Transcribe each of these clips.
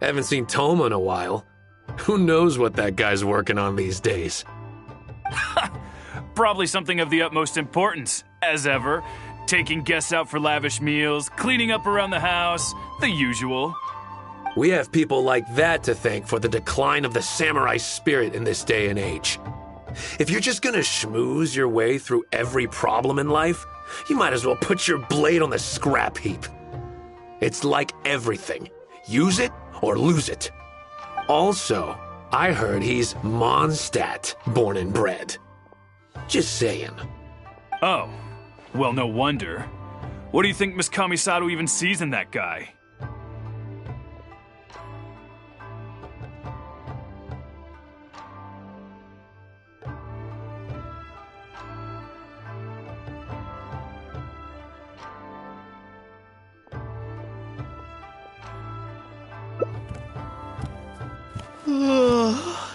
Haven't seen Thoma in a while. Who knows what that guy's working on these days? Probably something of the utmost importance, as ever. Taking guests out for lavish meals, cleaning up around the house, the usual. We have people like that to thank for the decline of the samurai spirit in this day and age. If you're just gonna schmooze your way through every problem in life, you might as well put your blade on the scrap heap. It's like everything. Use it or lose it. Also, I heard he's Mondstadt born and bred. Just saying. Oh, well, no wonder. What do you think Miss Kamisato even sees in that guy?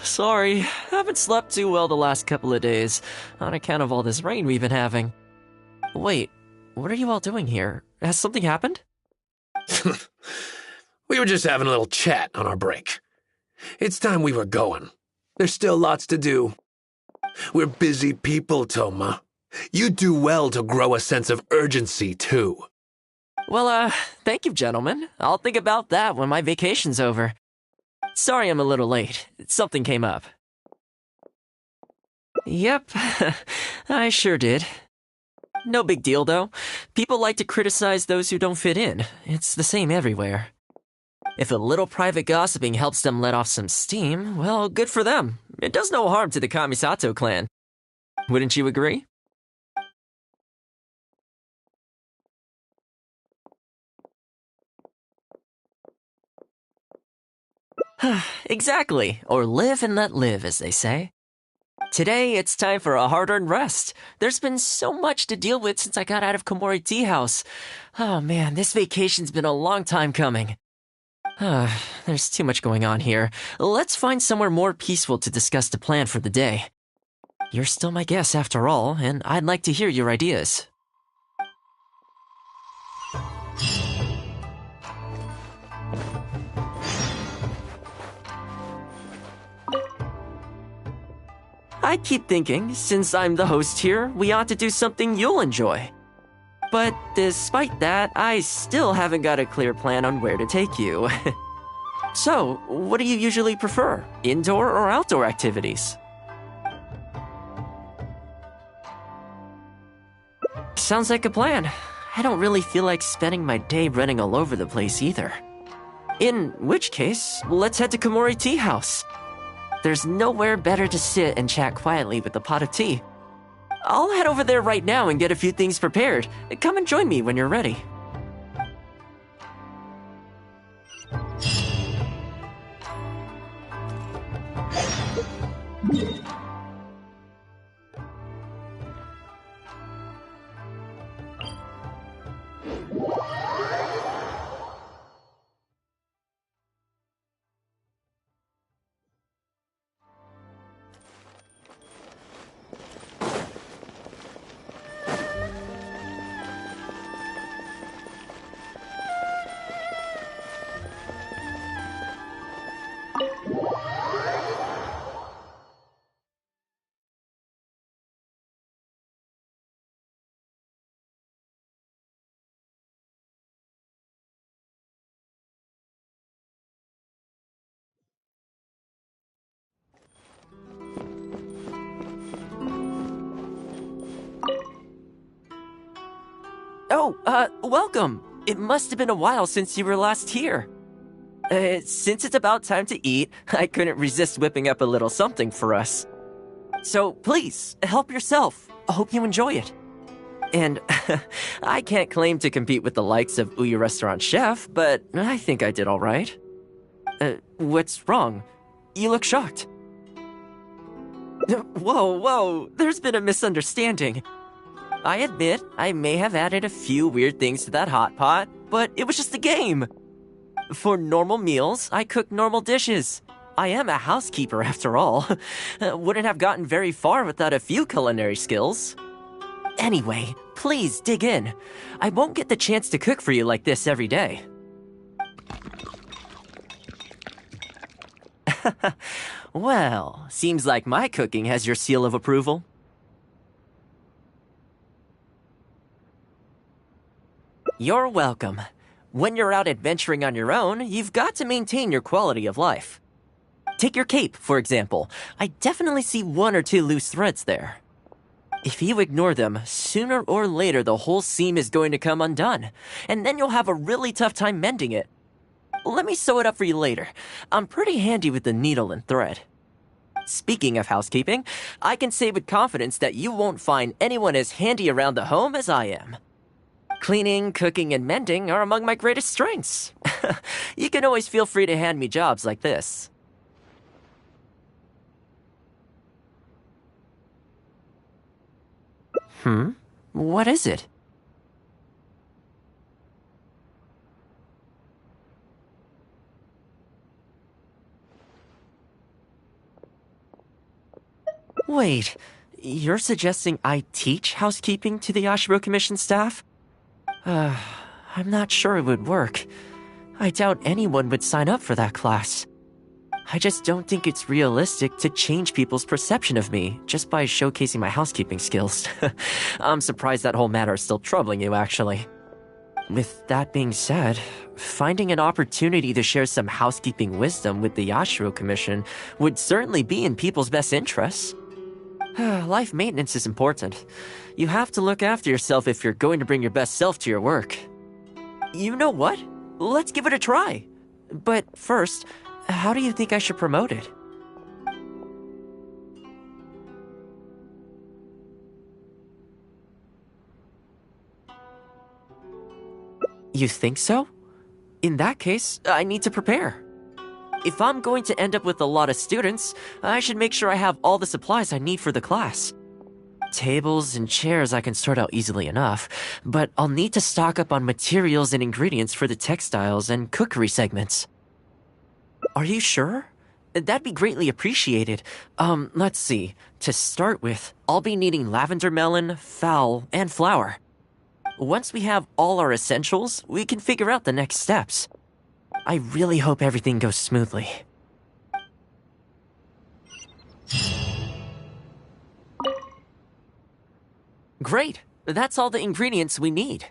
Sorry, haven't slept too well the last couple of days, on account of all this rain we've been having. Wait, what are you all doing here? Has something happened? We were just having a little chat on our break. It's time we were going. There's still lots to do. We're busy people, Thoma. You do well to grow a sense of urgency, too. Well, thank you, gentlemen. I'll think about that when my vacation's over. Sorry I'm a little late. Something came up. Yep, I sure did. No big deal, though. People like to criticize those who don't fit in. It's the same everywhere. If a little private gossiping helps them let off some steam, well, good for them. It does no harm to the Kamisato clan. Wouldn't you agree? Exactly, or live and let live, as they say. Today, it's time for a hard-earned rest. There's been so much to deal with since I got out of Komori Tea House. Oh man, this vacation's been a long time coming. There's too much going on here. Let's find somewhere more peaceful to discuss the plan for the day. You're still my guest after all, and I'd like to hear your ideas. I keep thinking, since I'm the host here, we ought to do something you'll enjoy. But despite that, I still haven't got a clear plan on where to take you. So, what do you usually prefer, indoor or outdoor activities? Sounds like a plan. I don't really feel like spending my day running all over the place either. In which case, let's head to Komori Tea House. There's nowhere better to sit and chat quietly with a pot of tea. I'll head over there right now and get a few things prepared. Come and join me when you're ready. Oh, welcome. It must have been a while since you were last here. Since it's about time to eat, I couldn't resist whipping up a little something for us. So please, help yourself. I hope you enjoy it. And I can't claim to compete with the likes of Uyu Restaurant Chef, but I think I did all right. What's wrong? You look shocked. Whoa, there's been a misunderstanding. I admit, I may have added a few weird things to that hot pot, but it was just a game. For normal meals, I cook normal dishes. I am a housekeeper after all. Wouldn't have gotten very far without a few culinary skills. Anyway, please dig in. I won't get the chance to cook for you like this every day. Well, seems like my cooking has your seal of approval. You're welcome. When you're out adventuring on your own, you've got to maintain your quality of life. Take your cape, for example. I definitely see one or two loose threads there. If you ignore them, sooner or later the whole seam is going to come undone, and then you'll have a really tough time mending it. Let me sew it up for you later. I'm pretty handy with the needle and thread. Speaking of housekeeping, I can say with confidence that you won't find anyone as handy around the home as I am. Cleaning, cooking, and mending are among my greatest strengths. You can always feel free to hand me jobs like this. What is it? Wait, you're suggesting I teach housekeeping to the Yashiro Commission staff? I'm not sure it would work. I doubt anyone would sign up for that class. I just don't think it's realistic to change people's perception of me just by showcasing my housekeeping skills. I'm surprised that whole matter is still troubling you, actually. With that being said, finding an opportunity to share some housekeeping wisdom with the Yashiro Commission would certainly be in people's best interests. Life maintenance is important. You have to look after yourself if you're going to bring your best self to your work. You know what? Let's give it a try. But first, how do you think I should promote it? You think so? In that case, I need to prepare. If I'm going to end up with a lot of students, I should make sure I have all the supplies I need for the class. Tables and chairs I can sort out easily enough, but I'll need to stock up on materials and ingredients for the textiles and cookery segments. Are you sure? That'd be greatly appreciated. Let's see. To start with, I'll be needing lavender melon, fowl, and flour. Once we have all our essentials, we can figure out the next steps. I really hope everything goes smoothly. Great! That's all the ingredients we need.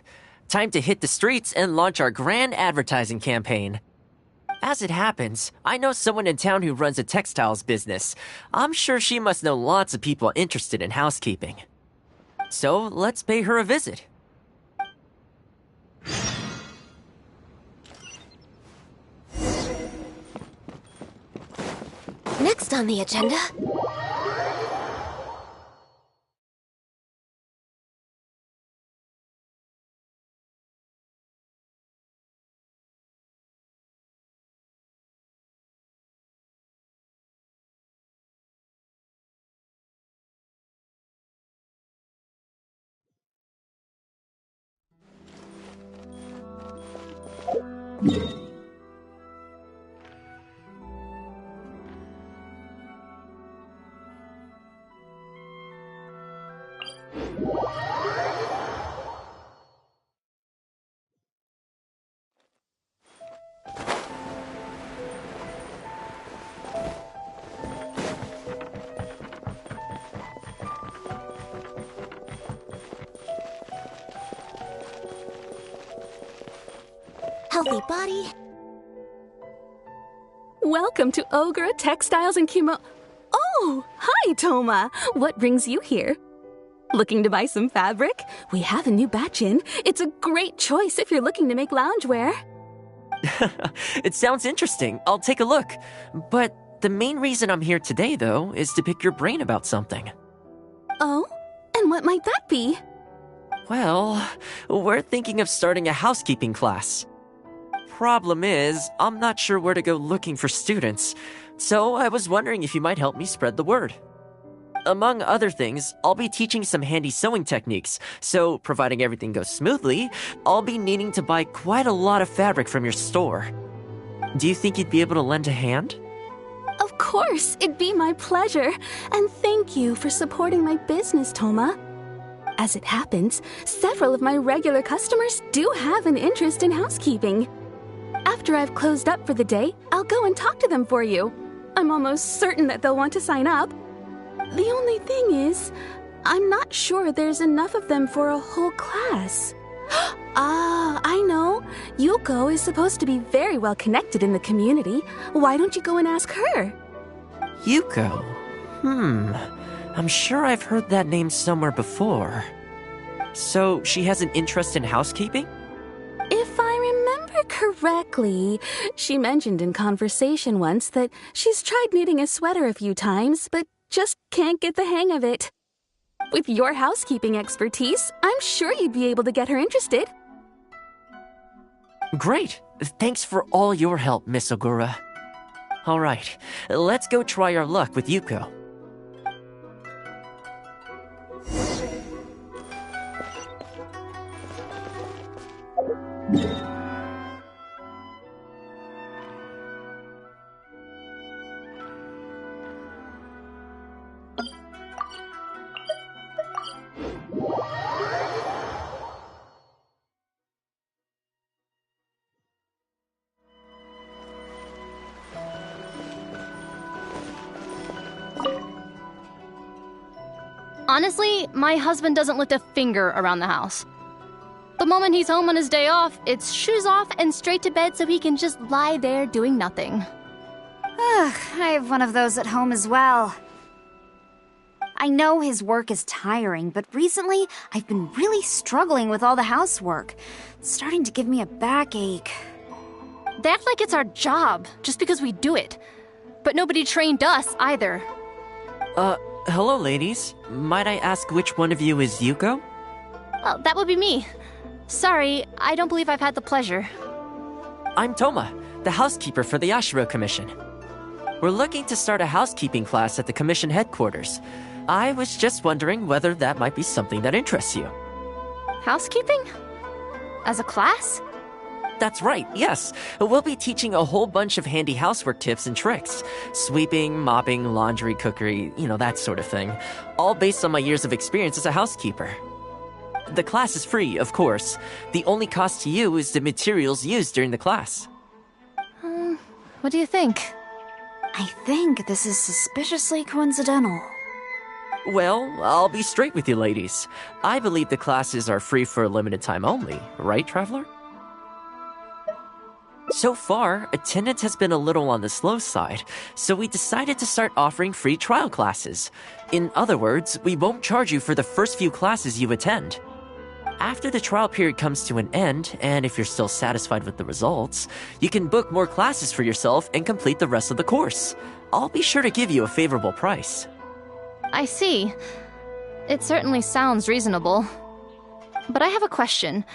Time to hit the streets and launch our grand advertising campaign. As it happens, I know someone in town who runs a textiles business. I'm sure she must know lots of people interested in housekeeping. So let's pay her a visit. Next on the agenda... Healthy body. Welcome to Ogre Textiles and Oh, hi, Thoma. What brings you here? Looking to buy some fabric? We have a new batch in. It's a great choice if you're looking to make loungewear. It sounds interesting. I'll take a look. But the main reason I'm here today, though, is to pick your brain about something. Oh? And what might that be? Well, we're thinking of starting a housekeeping class. Problem is, I'm not sure where to go looking for students, so I was wondering if you might help me spread the word. Among other things, I'll be teaching some handy sewing techniques, so providing everything goes smoothly, I'll be needing to buy quite a lot of fabric from your store. Do you think you'd be able to lend a hand? Of course, it'd be my pleasure. And thank you for supporting my business, Thoma. As it happens, several of my regular customers do have an interest in housekeeping. After I've closed up for the day, I'll go and talk to them for you. I'm almost certain that they'll want to sign up. The only thing is, I'm not sure there's enough of them for a whole class. Ah, I know. Yuko is supposed to be very well connected in the community. Why don't you go and ask her? Yuko? I'm sure I've heard that name somewhere before. So, she has an interest in housekeeping? If I remember correctly, she mentioned in conversation once that she's tried knitting a sweater a few times, but just can't get the hang of it. With your housekeeping expertise, I'm sure you'd be able to get her interested. Great! Thanks for all your help, Miss Ogura. Alright, let's go try our luck with Yuko. Honestly, my husband doesn't lift a finger around the house. The moment he's home on his day off, it's shoes off and straight to bed so he can just lie there doing nothing. Ugh, I have one of those at home as well. I know his work is tiring, but recently I've been really struggling with all the housework. It's starting to give me a backache. They act like it's our job, just because we do it. But nobody trained us, either. Hello, ladies. Might I ask which one of you is Yuko? Well, that would be me. Sorry, I don't believe I've had the pleasure. I'm Thoma, the housekeeper for the Ashiro Commission. We're looking to start a housekeeping class at the Commission headquarters. I was just wondering whether that might be something that interests you. Housekeeping? As a class? That's right, yes. We'll be teaching a whole bunch of handy housework tips and tricks. Sweeping, mopping, laundry, cookery, that sort of thing. All based on my years of experience as a housekeeper. The class is free, of course. The only cost to you is the materials used during the class. What do you think? I think this is suspiciously coincidental. Well, I'll be straight with you, ladies. I believe the classes are free for a limited time only, right, Traveler? So far, attendance has been a little on the slow side, so we decided to start offering free trial classes. In other words, we won't charge you for the first few classes you attend. After the trial period comes to an end, and if you're still satisfied with the results, you can book more classes for yourself and complete the rest of the course. I'll be sure to give you a favorable price. I see. It certainly sounds reasonable. But I have a question.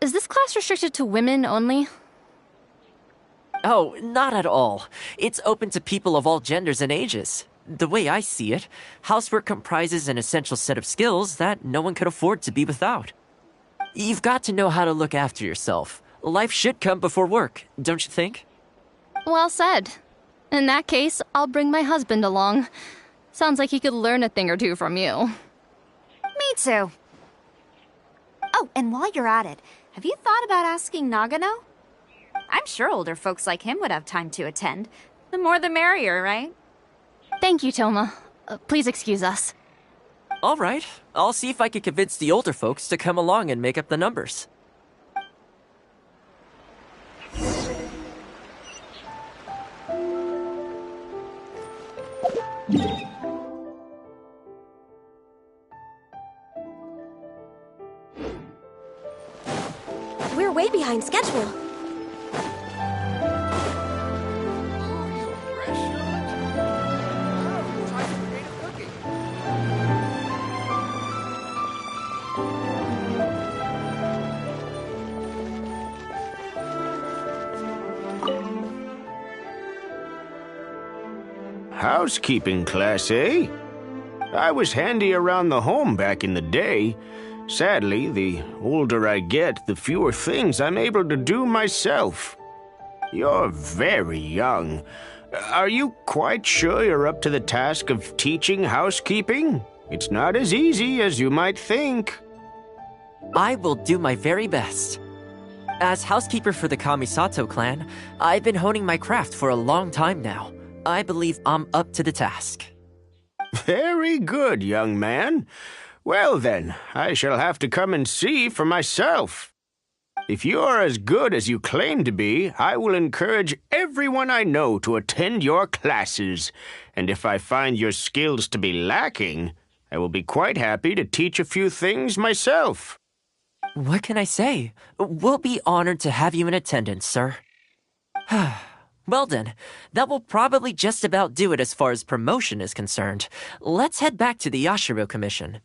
Is this class restricted to women only? Oh, not at all. It's open to people of all genders and ages. The way I see it, housework comprises an essential set of skills that no one could afford to be without. You've got to know how to look after yourself. Life should come before work, don't you think? Well said. In that case, I'll bring my husband along. Sounds like he could learn a thing or two from you. Me too. Oh, and while you're at it, have you thought about asking Nagano? I'm sure older folks like him would have time to attend. The more the merrier, right? Thank you, Thoma. Please excuse us. All right. I'll see if I can convince the older folks to come along and make up the numbers. We're way behind schedule. Housekeeping class, eh? I was handy around the home back in the day. Sadly, the older I get, the fewer things I'm able to do myself. You're very young. Are you quite sure you're up to the task of teaching housekeeping? It's not as easy as you might think. I will do my very best. As housekeeper for the Kamisato clan, I've been honing my craft for a long time now. I believe I'm up to the task. Very good, young man. Well then, I shall have to come and see for myself. If you're as good as you claim to be, I will encourage everyone I know to attend your classes. And if I find your skills to be lacking, I will be quite happy to teach a few things myself. What can I say? We'll be honored to have you in attendance, sir. Well then, that will probably just about do it as far as promotion is concerned. Let's head back to the Yashiro Commission.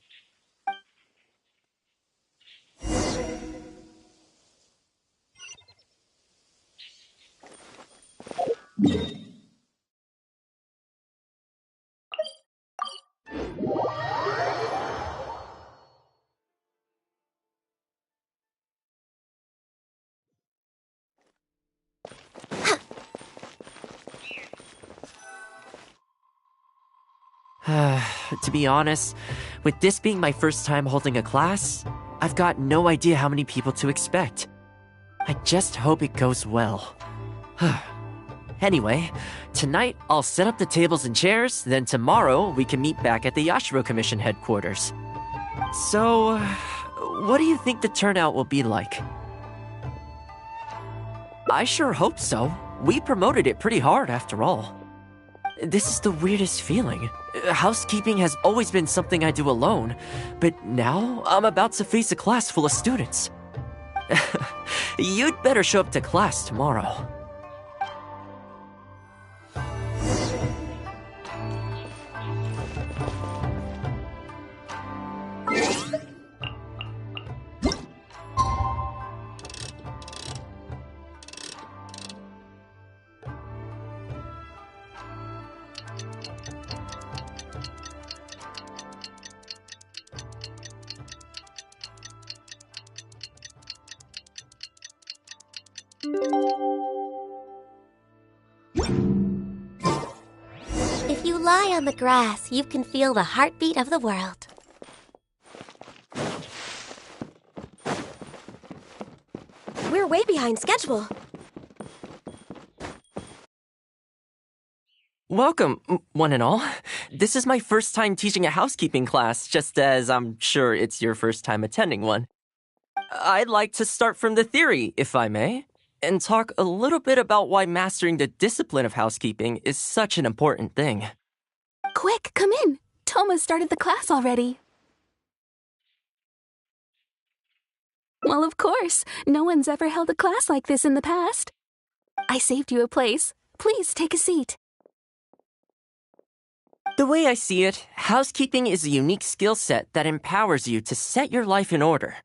To be honest, with this being my first time holding a class, I've got no idea how many people to expect. I just hope it goes well. Anyway, tonight I'll set up the tables and chairs, then tomorrow we can meet back at the Yashiro Commission headquarters. So, what do you think the turnout will be like? I sure hope so. We promoted it pretty hard after all. This is the weirdest feeling. Housekeeping has always been something I do alone, but now I'm about to face a class full of students. You'd better show up to class tomorrow. If you lie on the grass, you can feel the heartbeat of the world. We're way behind schedule. Welcome, one and all. This is my first time teaching a housekeeping class, just as I'm sure it's your first time attending one. I'd like to start from the theory, if I may, and talk a little bit about why mastering the discipline of housekeeping is such an important thing. Quick, come in. Thoma started the class already. Well, of course. No one's ever held a class like this in the past. I saved you a place. Please take a seat. The way I see it, housekeeping is a unique skill set that empowers you to set your life in order.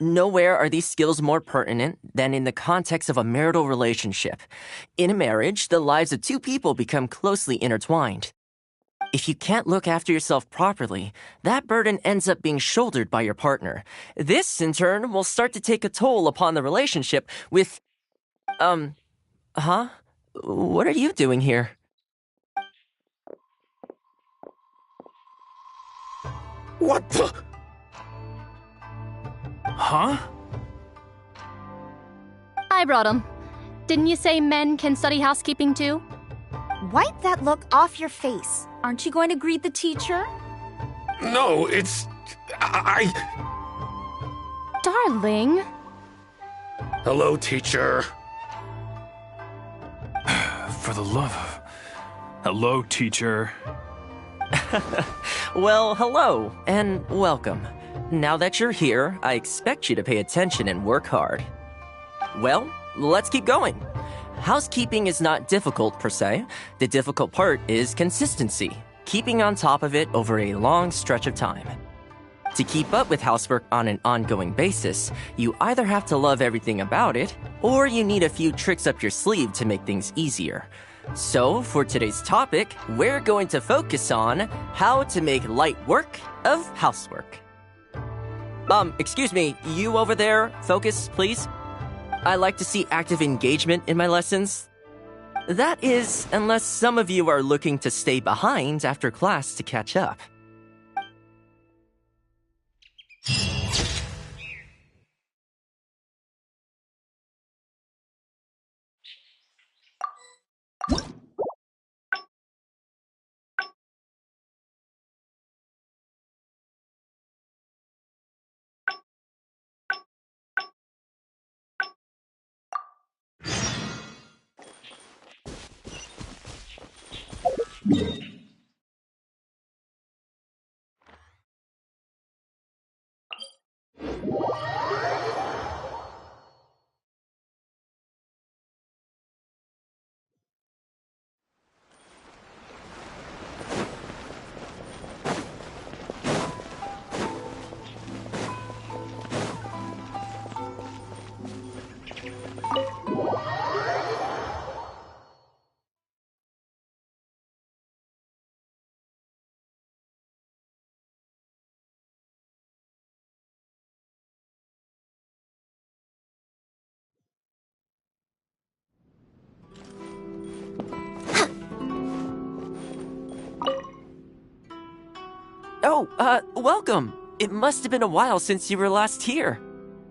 Nowhere are these skills more pertinent than in the context of a marital relationship. In a marriage, the lives of two people become closely intertwined. If you can't look after yourself properly, that burden ends up being shouldered by your partner. This, in turn, will start to take a toll upon the relationship with... What are you doing here? What the? Huh? I brought him. Didn't you say men can study housekeeping too? Wipe that look off your face. Aren't you going to greet the teacher? No, it's... Darling. Hello, teacher. For the love of... Hello, teacher. Well, hello, and welcome. Now that you're here, I expect you to pay attention and work hard. Well, let's keep going. Housekeeping is not difficult per se. The difficult part is consistency, keeping on top of it over a long stretch of time. To keep up with housework on an ongoing basis, you either have to love everything about it, or you need a few tricks up your sleeve to make things easier. So, for today's topic, we're going to focus on how to make light work of housework. Excuse me, you over there, focus, please. I like to see active engagement in my lessons. That is, unless some of you are looking to stay behind after class to catch up. Oh, welcome. It must have been a while since you were last here.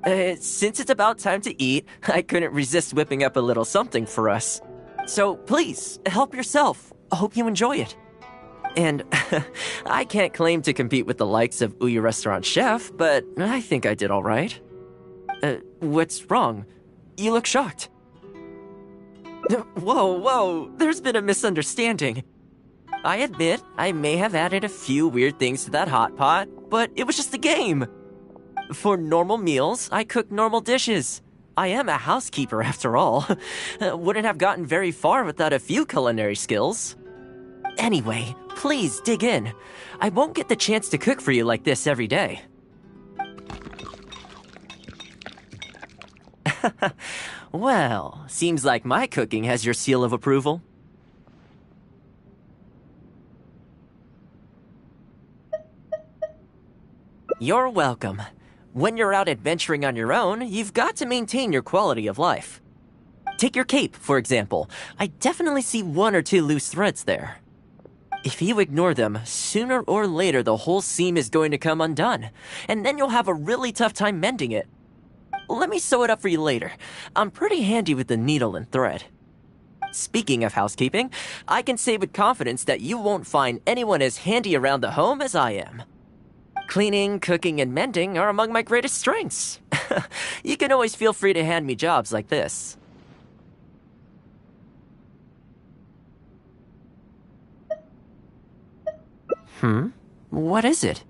Since it's about time to eat, I couldn't resist whipping up a little something for us. So please, help yourself. I hope you enjoy it. And I can't claim to compete with the likes of Ouya Restaurant Chef, but I think I did all right. What's wrong? You look shocked. Whoa, there's been a misunderstanding. I admit, I may have added a few weird things to that hot pot, but it was just a game. For normal meals, I cook normal dishes. I am a housekeeper after all. Wouldn't have gotten very far without a few culinary skills. Anyway, please dig in. I won't get the chance to cook for you like this every day. Well, seems like my cooking has your seal of approval. You're welcome. When you're out adventuring on your own, you've got to maintain your quality of life. Take your cape, for example. I definitely see one or two loose threads there. If you ignore them, sooner or later the whole seam is going to come undone, and then you'll have a really tough time mending it. Let me sew it up for you later. I'm pretty handy with the needle and thread. Speaking of housekeeping, I can say with confidence that you won't find anyone as handy around the home as I am. Cleaning, cooking, and mending are among my greatest strengths. You can always feel free to hand me jobs like this. What is it?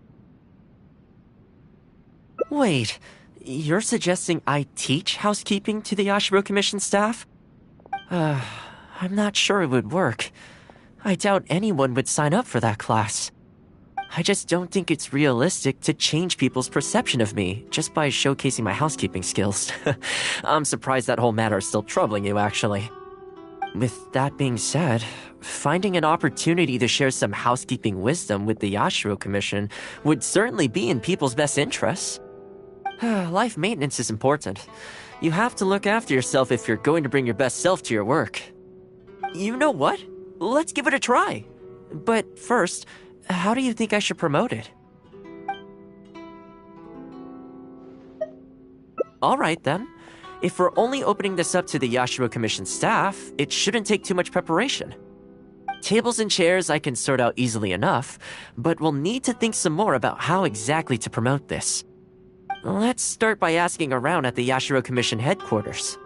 Wait, you're suggesting I teach housekeeping to the Yashiro Commission staff? I'm not sure it would work. I doubt anyone would sign up for that class. I just don't think it's realistic to change people's perception of me just by showcasing my housekeeping skills. I'm surprised that whole matter is still troubling you, actually. With that being said, finding an opportunity to share some housekeeping wisdom with the Yashiro Commission would certainly be in people's best interests. Life maintenance is important. You have to look after yourself if you're going to bring your best self to your work. You know what? Let's give it a try. But first, how do you think I should promote it? Alright then. If we're only opening this up to the Yashiro Commission staff, it shouldn't take too much preparation. Tables and chairs I can sort out easily enough, but we'll need to think some more about how exactly to promote this. Let's start by asking around at the Yashiro Commission headquarters.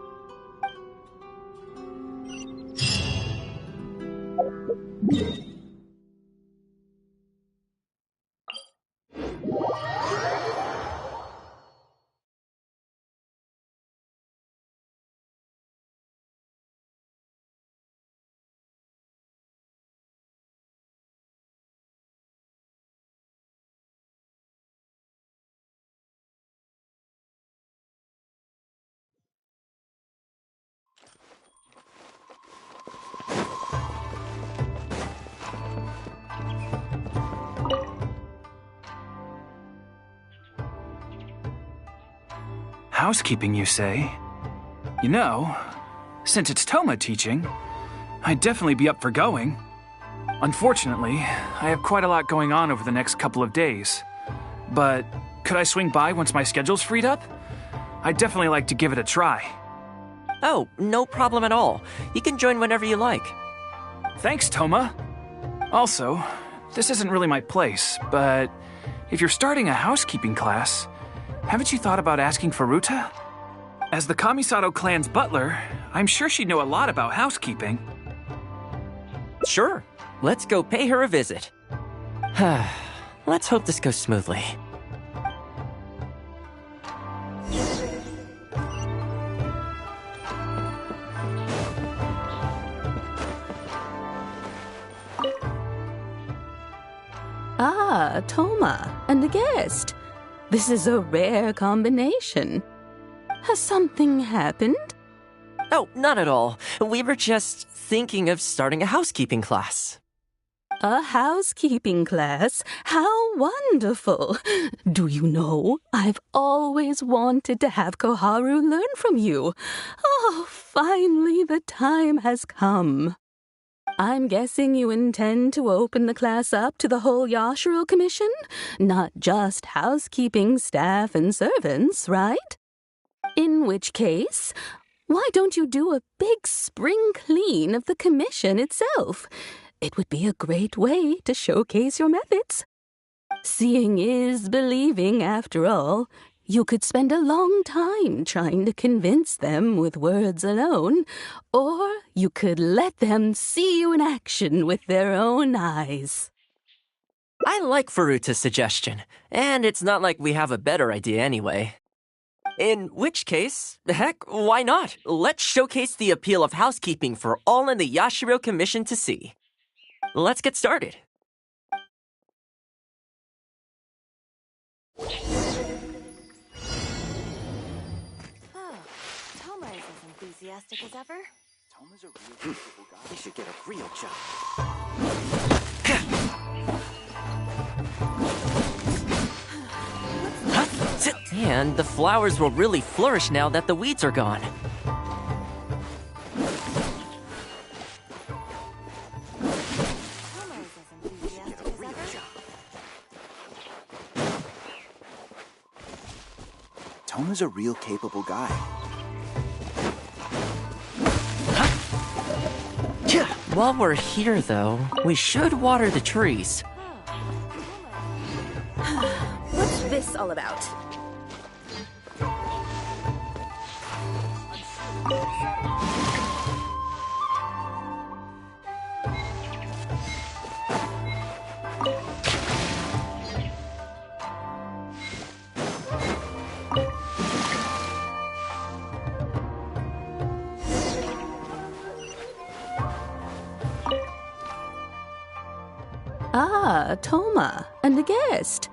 Housekeeping, you say? You know, since it's Thoma teaching, I'd definitely be up for going. Unfortunately, I have quite a lot going on over the next couple of days. But could I swing by once my schedule's freed up? I'd definitely like to give it a try. Oh, no problem at all. You can join whenever you like. Thanks, Thoma. Also, this isn't really my place, but if you're starting a housekeeping class, haven't you thought about asking Furuta? As the Kamisato clan's butler, I'm sure she'd know a lot about housekeeping. Sure. Let's go pay her a visit. Let's hope this goes smoothly. Ah, Thoma, and a guest. This is a rare combination. Has something happened? Oh, not at all. We were just thinking of starting a housekeeping class. A housekeeping class? How wonderful! Do you know, I've always wanted to have Koharu learn from you. Oh, finally the time has come. I'm guessing you intend to open the class up to the whole Yashiro Commission? Not just housekeeping staff and servants, right? In which case, why don't you do a big spring clean of the commission itself? It would be a great way to showcase your methods. Seeing is believing, after all. You could spend a long time trying to convince them with words alone, or you could let them see you in action with their own eyes. I like Furuta's suggestion, and it's not like we have a better idea anyway. In which case, heck, why not? Let's showcase the appeal of housekeeping for all in the Yashiro Commission to see. Let's get started. Thoma is as enthusiastic as ever. Thoma's a real capable guy. He should get a real job. And the flowers will really flourish now that the weeds are gone. Thoma's a real capable guy. While we're here, though, we should water the trees. What's this all about? Ah, Thoma, and a guest.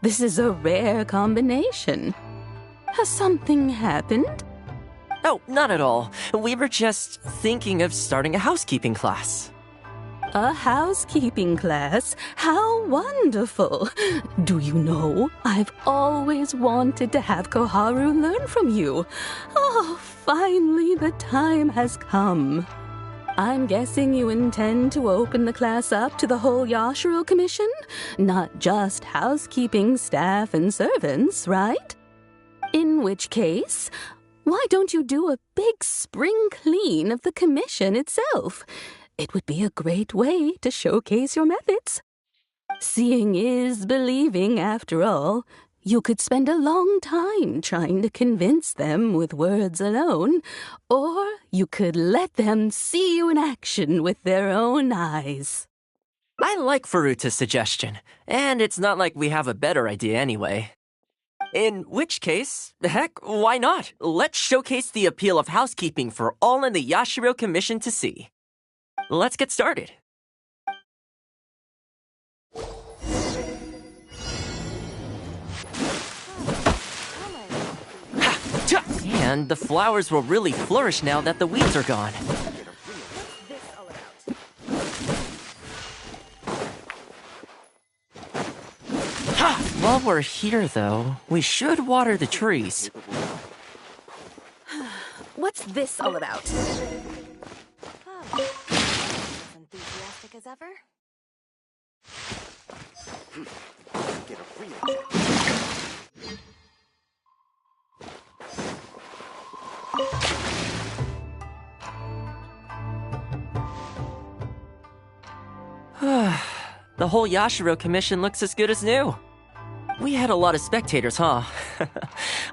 This is a rare combination. Has something happened? Oh, not at all. We were just thinking of starting a housekeeping class. A housekeeping class? How wonderful! Do you know, I've always wanted to have Koharu learn from you. Oh, finally the time has come. I'm guessing you intend to open the class up to the whole Yashiro Commission? Not just housekeeping staff and servants, right? In which case, why don't you do a big spring clean of the commission itself? It would be a great way to showcase your methods. Seeing is believing, after all. You could spend a long time trying to convince them with words alone, or you could let them see you in action with their own eyes. I like Furuta's suggestion, and it's not like we have a better idea anyway. In which case, heck, why not? Let's showcase the appeal of housekeeping for all in the Yashiro Commission to see. Let's get started. And the flowers will really flourish now that the weeds are gone. While we're here, though, we should water the trees. What's this all about? Oh, as enthusiastic as ever. Get a real job. The whole Yashiro commission looks as good as new. We had a lot of spectators, huh?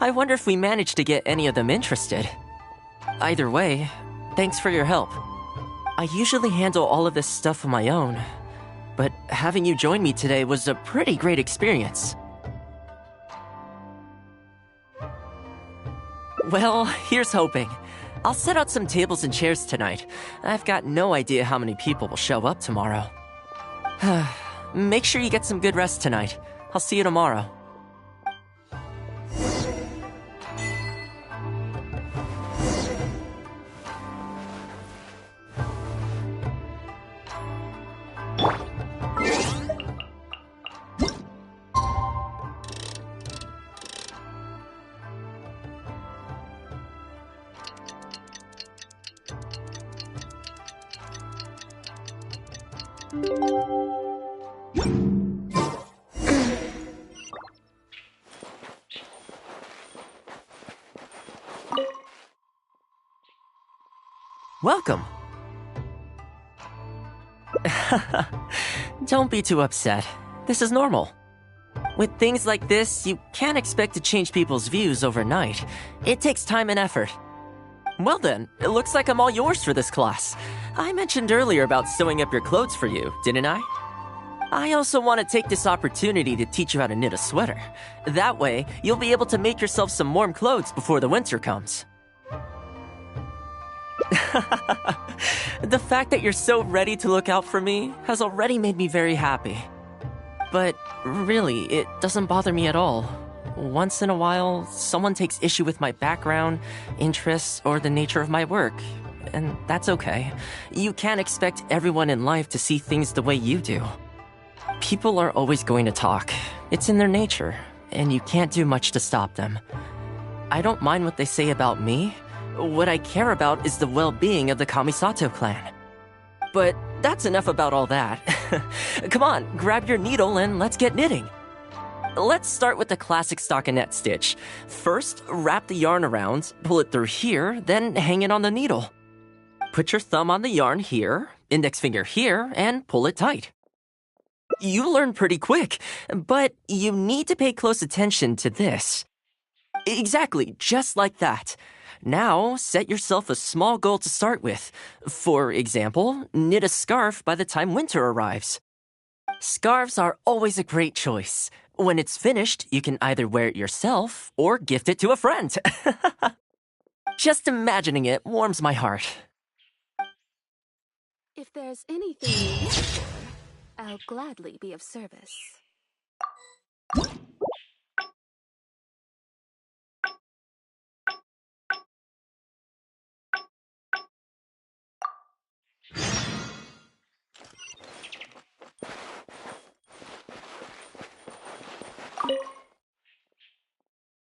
I wonder if we managed to get any of them interested. Either way, thanks for your help. I usually handle all of this stuff on my own, but having you join me today was a pretty great experience. Well, here's hoping. I'll set out some tables and chairs tonight. I've got no idea how many people will show up tomorrow. Make sure you get some good rest tonight. I'll see you tomorrow. Welcome. Don't be too upset. This is normal. With things like this, you can't expect to change people's views overnight. It takes time and effort. Well then, it looks like I'm all yours for this class. I mentioned earlier about sewing up your clothes for you, didn't I? I also want to take this opportunity to teach you how to knit a sweater. That way, you'll be able to make yourself some warm clothes before the winter comes. The fact that you're so ready to look out for me has already made me very happy. But really, it doesn't bother me at all. Once in a while, someone takes issue with my background, interests, or the nature of my work. And that's okay. You can't expect everyone in life to see things the way you do. People are always going to talk. It's in their nature, and you can't do much to stop them. I don't mind what they say about me. What I care about is the well-being of the Kamisato clan. But that's enough about all that. Come on, grab your needle and let's get knitting. Let's start with the classic stockinette stitch. First, wrap the yarn around, pull it through here, then hang it on the needle. Put your thumb on the yarn here, index finger here, and pull it tight. You learn pretty quick, but you need to pay close attention to this. Exactly, just like that. Now, set yourself a small goal to start with. For example, knit a scarf by the time winter arrives. Scarves are always a great choice. When it's finished, you can either wear it yourself or gift it to a friend. Just imagining it warms my heart. If there's anything you wish for, I'll gladly be of service.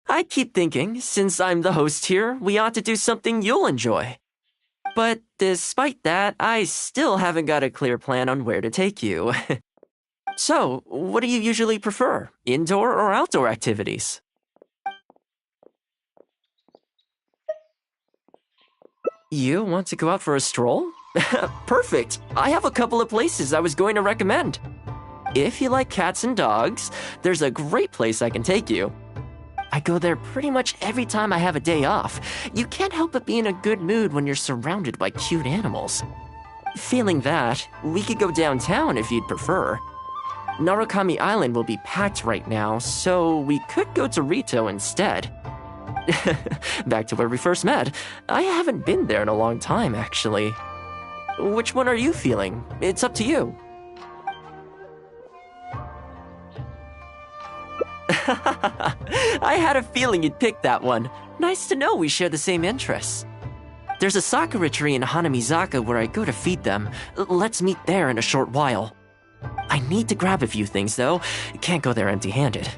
I keep thinking, since I'm the host here, we ought to do something you'll enjoy. But despite that, I still haven't got a clear plan on where to take you. So, what do you usually prefer, indoor or outdoor activities? You want to go out for a stroll? Perfect! I have a couple of places I was going to recommend. If you like cats and dogs, there's a great place I can take you. I go there pretty much every time I have a day off. You can't help but be in a good mood when you're surrounded by cute animals. Failing that, we could go downtown if you'd prefer. Narukami Island will be packed right now, so we could go to Rito instead. Back to where we first met. I haven't been there in a long time, actually. Which one are you feeling? It's up to you. I had a feeling you'd pick that one. Nice to know we share the same interests. There's a sakura tree in Hanamizaka where I go to feed them. Let's meet there in a short while. I need to grab a few things, though. Can't go there empty-handed.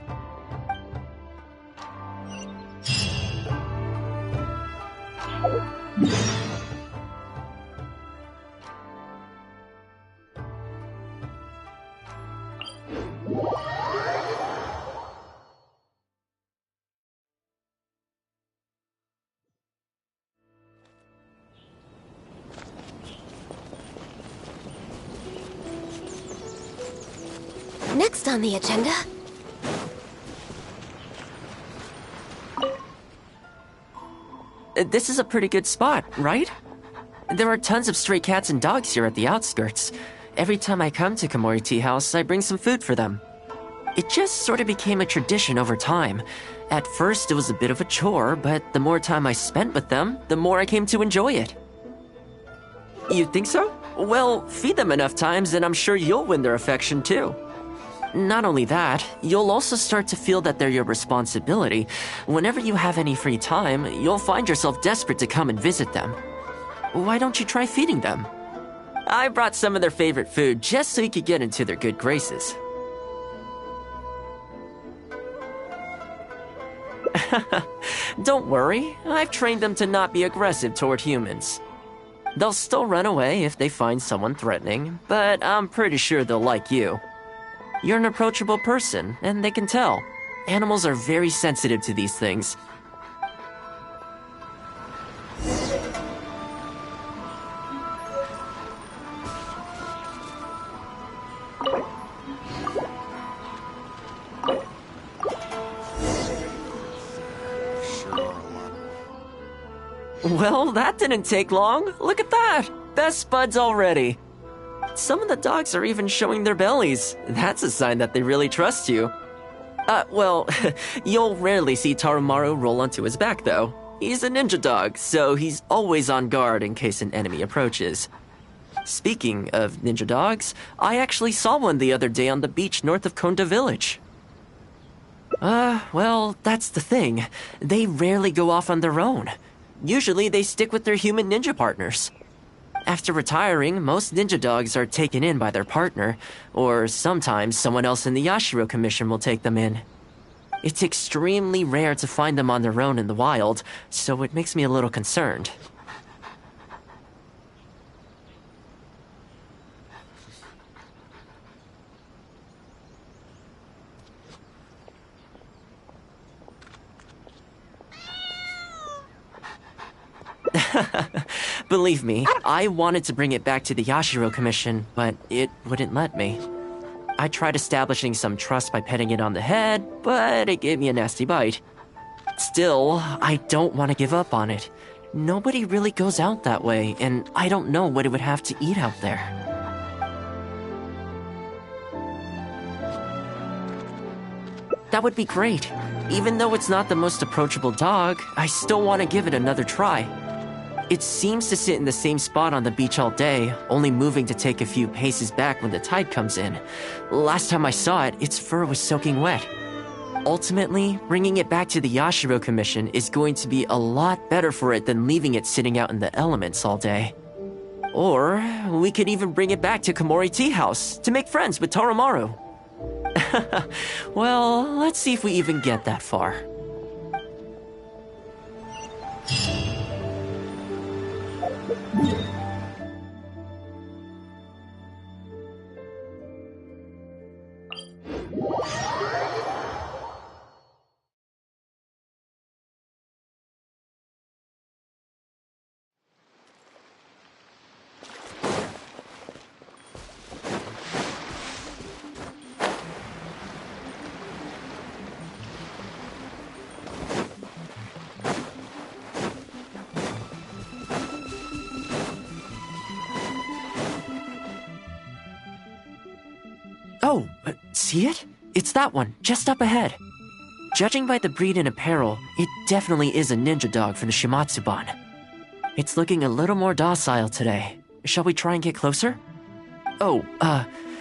Next on the agenda. This is a pretty good spot, right? There are tons of stray cats and dogs here at the outskirts. Every time I come to Komori Tea House, I bring some food for them. It just sort of became a tradition over time. At first, it was a bit of a chore, but the more time I spent with them, the more I came to enjoy it. You think so? Well, feed them enough times and I'm sure you'll win their affection too. Not only that, you'll also start to feel that they're your responsibility. Whenever you have any free time, you'll find yourself desperate to come and visit them. Why don't you try feeding them? I brought some of their favorite food just so you could get into their good graces. Don't worry, I've trained them to not be aggressive toward humans. They'll still run away if they find someone threatening, but I'm pretty sure they'll like you. You're an approachable person, and they can tell. Animals are very sensitive to these things. Well, that didn't take long. Look at that! Best buds already. Some of the dogs are even showing their bellies. That's a sign that they really trust you. Well, you'll rarely see Tarumaru roll onto his back, though. He's a ninja dog, so he's always on guard in case an enemy approaches. Speaking of ninja dogs, I actually saw one the other day on the beach north of Konda Village. Well, that's the thing. They rarely go off on their own. Usually they stick with their human ninja partners. After retiring, most ninja dogs are taken in by their partner, or sometimes someone else in the Yashiro Commission will take them in. It's extremely rare to find them on their own in the wild, so it makes me a little concerned. Believe me, I wanted to bring it back to the Yashiro Commission, but it wouldn't let me. I tried establishing some trust by petting it on the head, but it gave me a nasty bite. Still, I don't want to give up on it. Nobody really goes out that way, and I don't know what it would have to eat out there. That would be great. Even though it's not the most approachable dog, I still want to give it another try. It seems to sit in the same spot on the beach all day, only moving to take a few paces back when the tide comes in. Last time I saw it, its fur was soaking wet. Ultimately, bringing it back to the Yashiro Commission is going to be a lot better for it than leaving it sitting out in the elements all day. Or, we could even bring it back to Komori Tea House to make friends with Tarumaru. Well, let's see if we even get that far. Oh, see it? It's that one, just up ahead. Judging by the breed and apparel, it definitely is a ninja dog for the Shimatsuban. It's looking a little more docile today. Shall we try and get closer? Oh,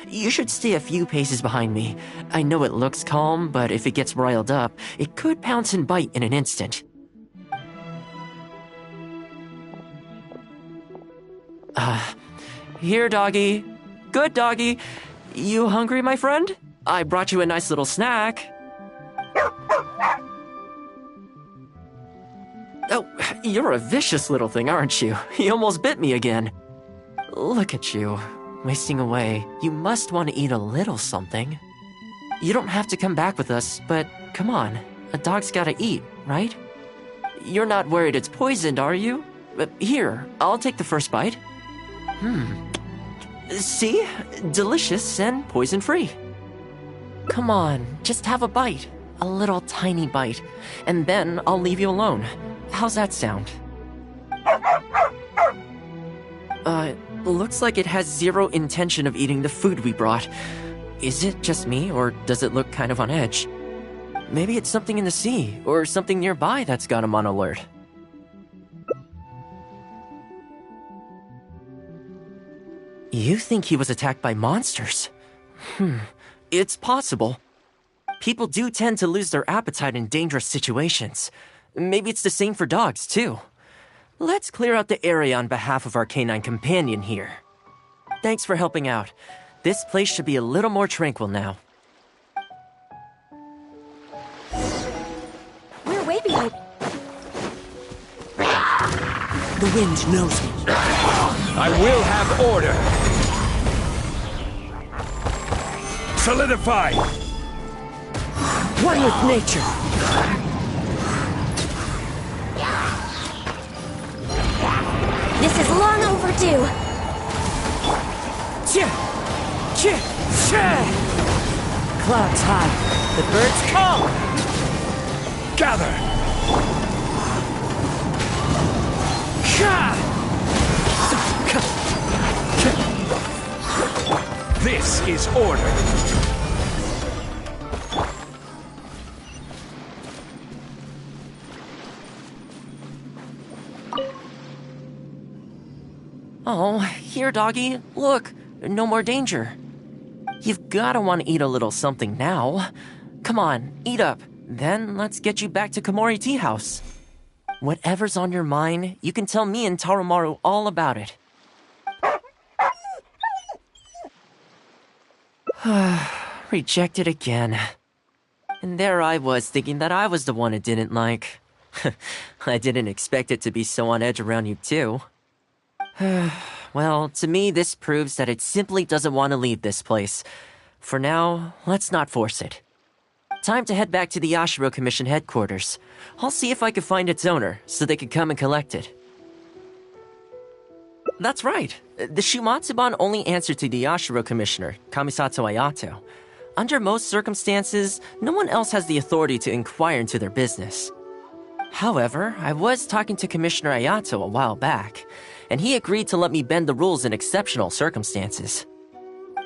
you should stay a few paces behind me. I know it looks calm, but if it gets riled up, it could pounce and bite in an instant. Here, doggy. Good doggy. You hungry, my friend? I brought you a nice little snack. Oh, You're a vicious little thing, aren't you? You almost bit me again. Look at you, wasting away. You must want to eat a little something. You don't have to come back with us, but come on. A dog's gotta eat, right? You're not worried it's poisoned, are you? Here, I'll take the first bite. See? Delicious and poison-free. Come on, just have a bite. A little tiny bite. And then I'll leave you alone. How's that sound? Looks like it has zero intention of eating the food we brought. Is it just me, or does it look kind of on edge? Maybe it's something in the sea, or something nearby that's got him on alert. You think he was attacked by monsters? It's possible. People do tend to lose their appetite in dangerous situations. Maybe it's the same for dogs, too. Let's clear out the area on behalf of our canine companion here. Thanks for helping out. This place should be a little more tranquil now. We're way behind. The wind knows me. I will have order. Solidify. One with nature. This is long overdue. Clouds high. The birds call. Gather. This is order. Oh, here, doggy. Look, no more danger. You've gotta want to eat a little something now. Come on, eat up. Then let's get you back to Komori Tea House. Whatever's on your mind, you can tell me and Tarumaru all about it. Rejected again. And there I was thinking that I was the one it didn't like. I didn't expect it to be so on edge around you too. Well, to me this proves that it simply doesn't want to leave this place. For now, let's not force it. Time to head back to the Yashiro Commission headquarters. I'll see if I can find its owner, so they can come and collect it. That's right. The Shumatsuban only answer to the Yashiro Commissioner, Kamisato Ayato. Under most circumstances, no one else has the authority to inquire into their business. However, I was talking to Commissioner Ayato a while back, and he agreed to let me bend the rules in exceptional circumstances.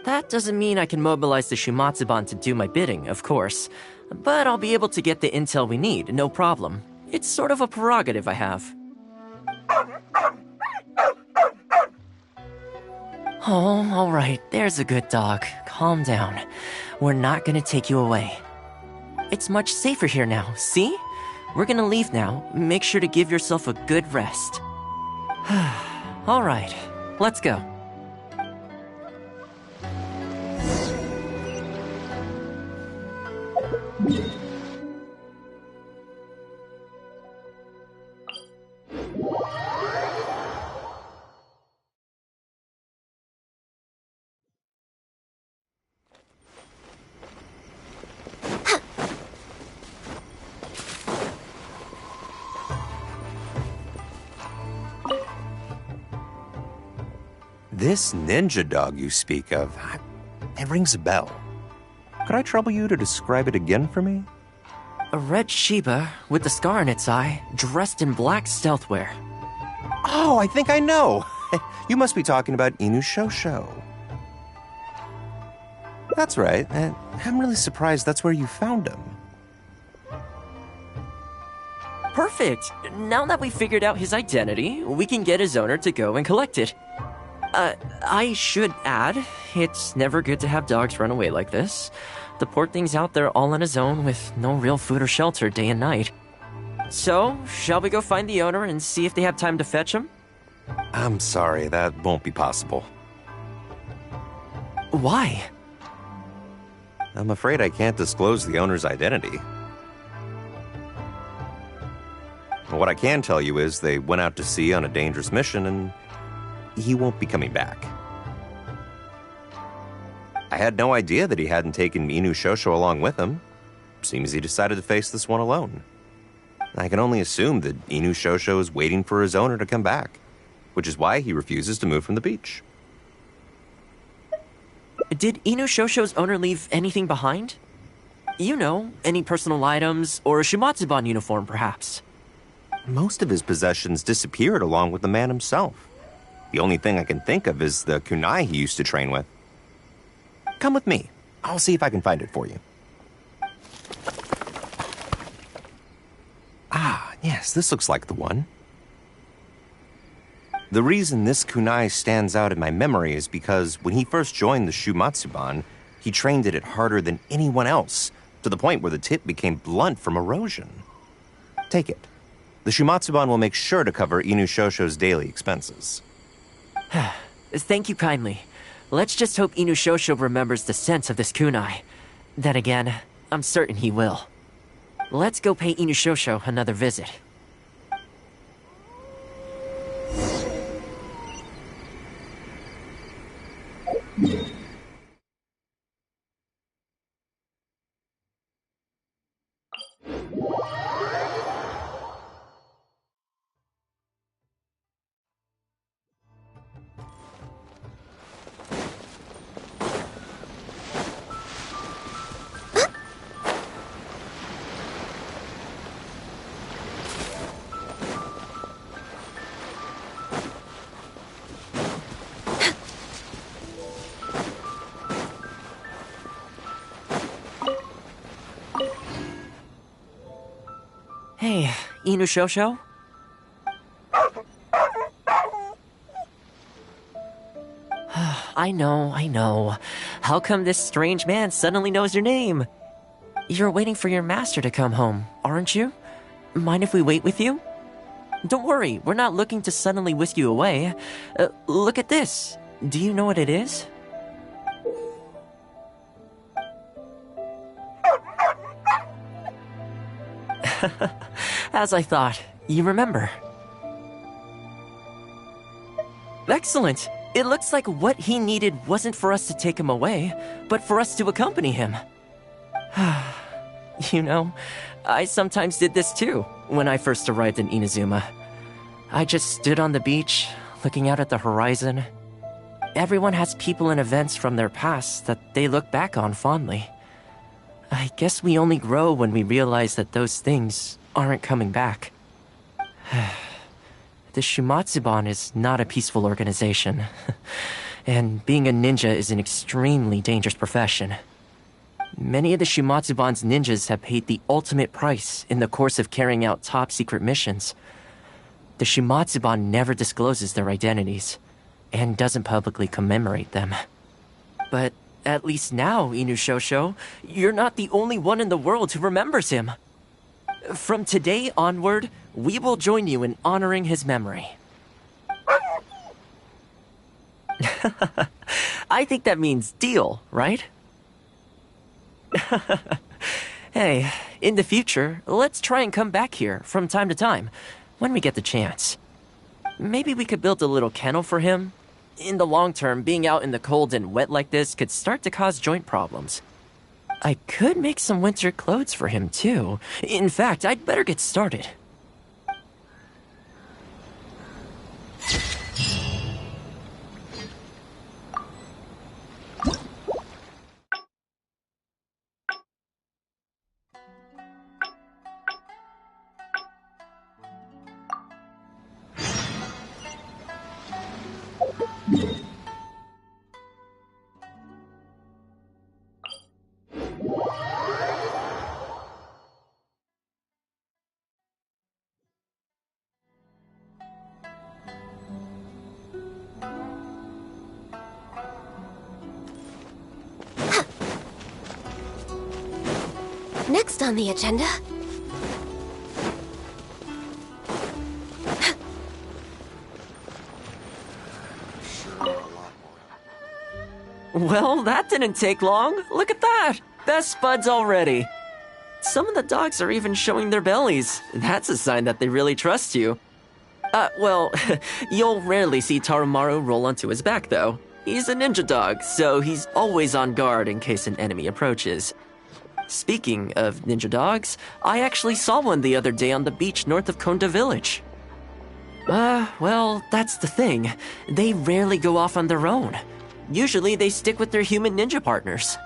That doesn't mean I can mobilize the Shumatsuban to do my bidding, of course, but I'll be able to get the intel we need, no problem. It's sort of a prerogative I have. Oh, alright, there's a good dog. Calm down. We're not gonna take you away. It's much safer here now, see? We're gonna leave now. Make sure to give yourself a good rest. Alright, let's go. This ninja dog you speak of, it rings a bell. Could I trouble you to describe it again for me? A red Shiba with a scar in its eye, dressed in black stealth wear. Oh, I think I know. You must be talking about Inu Shosho. That's right. I'm really surprised that's where you found him. Perfect! Now that we figured out his identity, we can get his owner to go and collect it. I should add, it's never good to have dogs run away like this. The poor thing's out there all on his own with no real food or shelter day and night. So, shall we go find the owner and see if they have time to fetch him? I'm sorry, that won't be possible. Why? I'm afraid I can't disclose the owner's identity. What I can tell you is they went out to sea on a dangerous mission and he won't be coming back. I had no idea that he hadn't taken Inu Shosho along with him. Seems he decided to face this one alone. I can only assume that Inu Shosho is waiting for his owner to come back, which is why he refuses to move from the beach. Did Inu Shosho's owner leave anything behind? You know, any personal items or a Shumatsuban uniform, perhaps? Most of his possessions disappeared along with the man himself. The only thing I can think of is the kunai he used to train with. Come with me. I'll see if I can find it for you. Ah, yes, this looks like the one. The reason this kunai stands out in my memory is because when he first joined the Shumatsuban, he trained at it harder than anyone else, to the point where the tip became blunt from erosion. Take it. The Shumatsuban will make sure to cover Inu Shosho's daily expenses. Thank you kindly. Let's just hope Inu Shosho remembers the sense of this kunai. Then again, I'm certain he will. Let's go pay Inu Shosho another visit. Hey, Inu Shosho? I know. How come this strange man suddenly knows your name? You're waiting for your master to come home, aren't you? Mind if we wait with you? Don't worry, we're not looking to suddenly whisk you away. Look at this. Do you know what it is? As I thought, you remember. Excellent! It looks like what he needed wasn't for us to take him away, but for us to accompany him. You know, I sometimes did this too, when I first arrived in Inazuma. I just stood on the beach, looking out at the horizon. Everyone has people and events from their past that they look back on fondly. I guess we only grow when we realize that those things aren't coming back. The Shumatsuban is not a peaceful organization, and being a ninja is an extremely dangerous profession. Many of the Shumatsuban's ninjas have paid the ultimate price in the course of carrying out top-secret missions. The Shumatsuban never discloses their identities, and doesn't publicly commemorate them. But at least now, Inu Shosho, you're not the only one in the world who remembers him. From today onward, we will join you in honoring his memory. I think that means deal, right? Hey, in the future, let's try and come back here from time to time, when we get the chance. Maybe we could build a little kennel for him. In the long term, being out in the cold and wet like this could start to cause joint problems. I could make some winter clothes for him, too. In fact, I'd better get started. Next on the agenda... Well, that didn't take long. Look at that! Best buds already. Some of the dogs are even showing their bellies. That's a sign that they really trust you. Well, you'll rarely see Tarumaru roll onto his back, though. He's a ninja dog, so he's always on guard in case an enemy approaches. Speaking of ninja dogs, I actually saw one the other day on the beach north of Konda Village. Well, that's the thing. They rarely go off on their own. Usually they stick with their human ninja partners.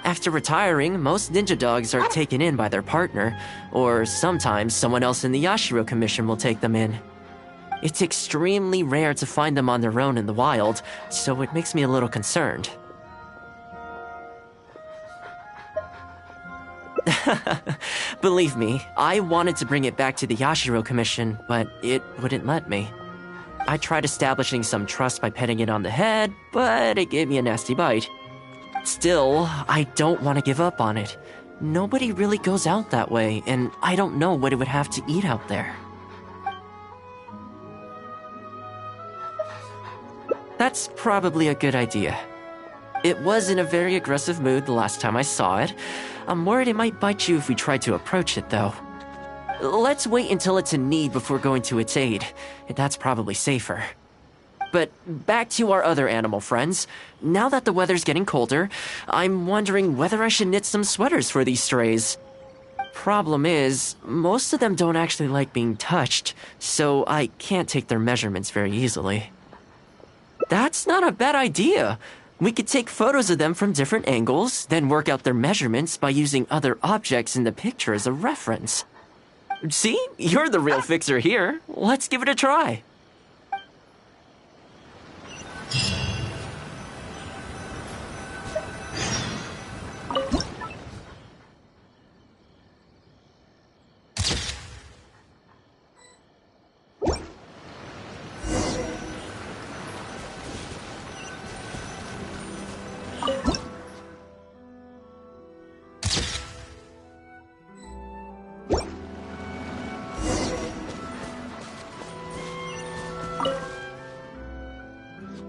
After retiring, most ninja dogs are taken in by their partner, or sometimes someone else in the Yashiro Commission will take them in. It's extremely rare to find them on their own in the wild, so it makes me a little concerned. Believe me, I wanted to bring it back to the Yashiro Commission, but it wouldn't let me. I tried establishing some trust by petting it on the head, but it gave me a nasty bite. Still, I don't want to give up on it. Nobody really goes out that way, and I don't know what it would have to eat out there. That's probably a good idea. It was in a very aggressive mood the last time I saw it. I'm worried it might bite you if we try to approach it, though. Let's wait until it's in need before going to its aid. That's probably safer. But back to our other animal friends. Now that the weather's getting colder, I'm wondering whether I should knit some sweaters for these strays. Problem is, most of them don't actually like being touched, so I can't take their measurements very easily. That's not a bad idea. We could take photos of them from different angles, then work out their measurements by using other objects in the picture as a reference. See? You're the real fixer here. Let's give it a try.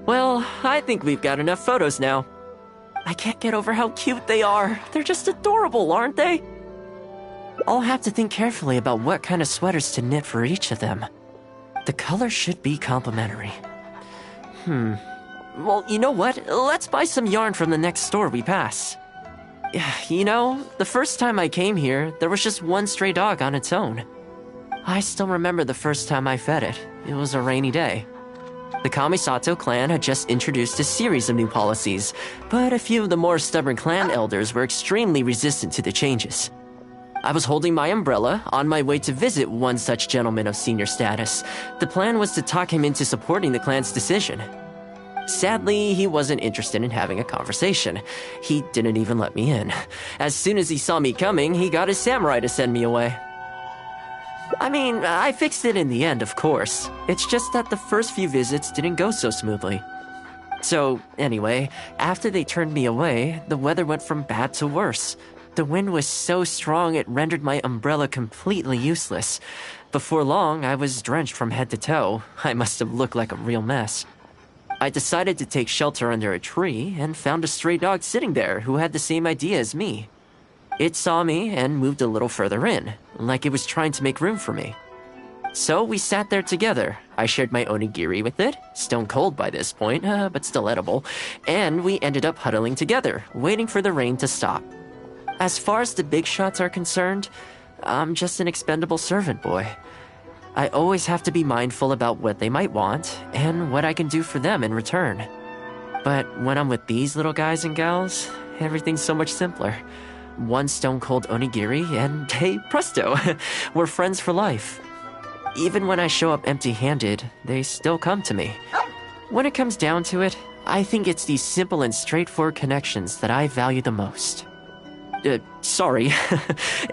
Well, I think we've got enough photos now. I can't get over how cute they are. They're just adorable, aren't they? I'll have to think carefully about what kind of sweaters to knit for each of them. The colors should be complementary. Well, you know what? Let's buy some yarn from the next store we pass. You know, the first time I came here, there was just one stray dog on its own. I still remember the first time I fed it. It was a rainy day. The Kamisato clan had just introduced a series of new policies, but a few of the more stubborn clan elders were extremely resistant to the changes. I was holding my umbrella, on my way to visit one such gentleman of senior status. The plan was to talk him into supporting the clan's decision. Sadly, he wasn't interested in having a conversation. He didn't even let me in. As soon as he saw me coming, he got his samurai to send me away. I mean, I fixed it in the end, of course. It's just that the first few visits didn't go so smoothly. So, anyway, after they turned me away, the weather went from bad to worse. The wind was so strong it rendered my umbrella completely useless. Before long, I was drenched from head to toe. I must have looked like a real mess. I decided to take shelter under a tree and found a stray dog sitting there who had the same idea as me. It saw me and moved a little further in, like it was trying to make room for me. So we sat there together. I shared my onigiri with it, stone cold by this point, but still edible, and we ended up huddling together, waiting for the rain to stop. As far as the big shots are concerned, I'm just an expendable servant boy. I always have to be mindful about what they might want and what I can do for them in return. But when I'm with these little guys and gals, everything's so much simpler. One stone-cold onigiri, and hey, presto, we're friends for life. Even when I show up empty-handed, they still come to me. When it comes down to it, I think it's these simple and straightforward connections that I value the most. Sorry,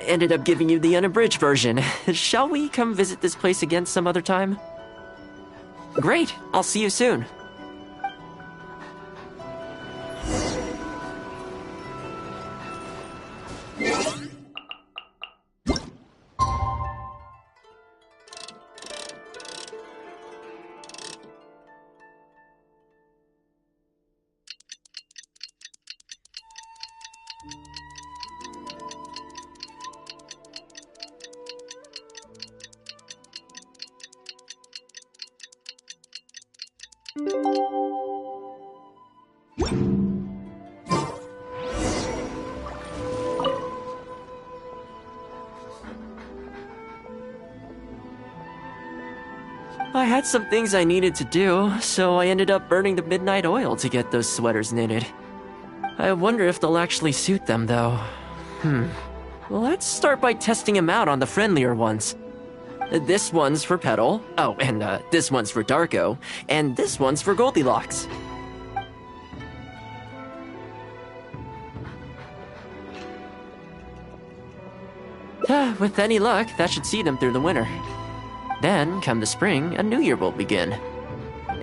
ended up giving you the unabridged version. Shall we come visit this place again some other time? Great, I'll see you soon. I had some things I needed to do, so I ended up burning the midnight oil to get those sweaters knitted. I wonder if they'll actually suit them, though. Let's start by testing them out on the friendlier ones. This one's for Petal. Oh, and this one's for Darko. And this one's for Goldilocks. With any luck, that should see them through the winter. Then, come the spring, a new year will begin.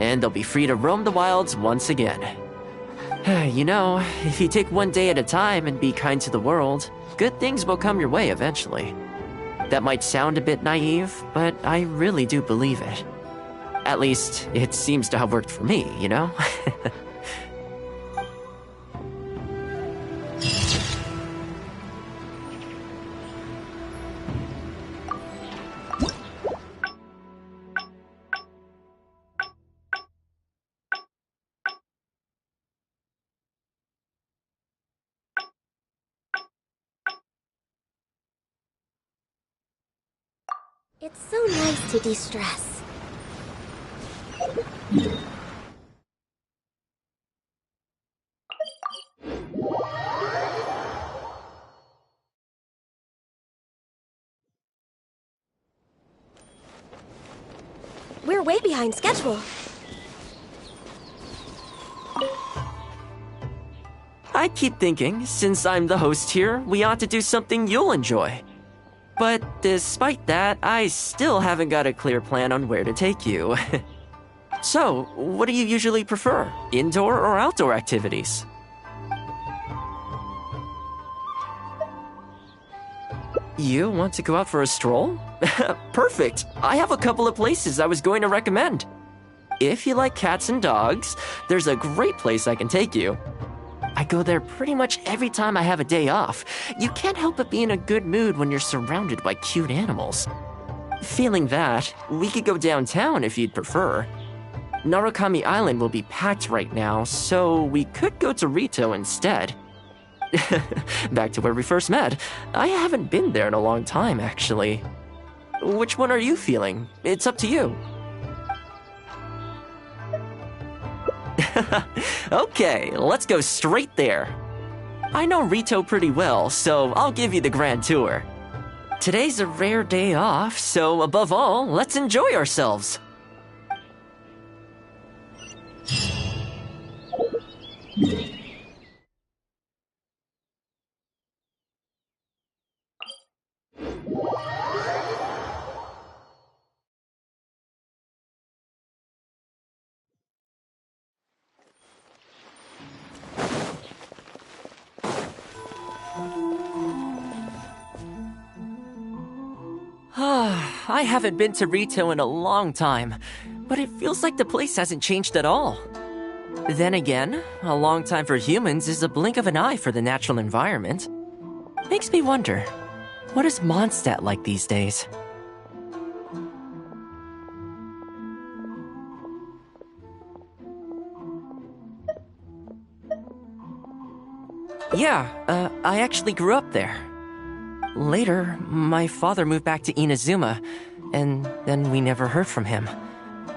And they'll be free to roam the wilds once again. You know, if you take one day at a time and be kind to the world, good things will come your way eventually. That might sound a bit naive, but I really do believe it. At least, it seems to have worked for me, you know? It's so nice to de-stress. We're way behind schedule. I keep thinking, since I'm the host here, we ought to do something you'll enjoy. But despite that, I still haven't got a clear plan on where to take you. So, what do you usually prefer? Indoor or outdoor activities? You want to go out for a stroll? Perfect! I have a couple of places I was going to recommend. If you like cats and dogs, there's a great place I can take you. I go there pretty much every time I have a day off. You can't help but be in a good mood when you're surrounded by cute animals. Feeling that, we could go downtown if you'd prefer. Narukami Island will be packed right now, so we could go to Rito instead. Back to where we first met. I haven't been there in a long time, actually. Which one are you feeling? It's up to you. Okay, let's go straight there. I know Rito pretty well, so I'll give you the grand tour. Today's a rare day off, so above all, let's enjoy ourselves. I haven't been to Rito in a long time, but it feels like the place hasn't changed at all. Then again, a long time for humans is a blink of an eye for the natural environment. Makes me wonder, what is Mondstadt like these days? Yeah, I actually grew up there. Later, my father moved back to Inazuma, and then we never heard from him.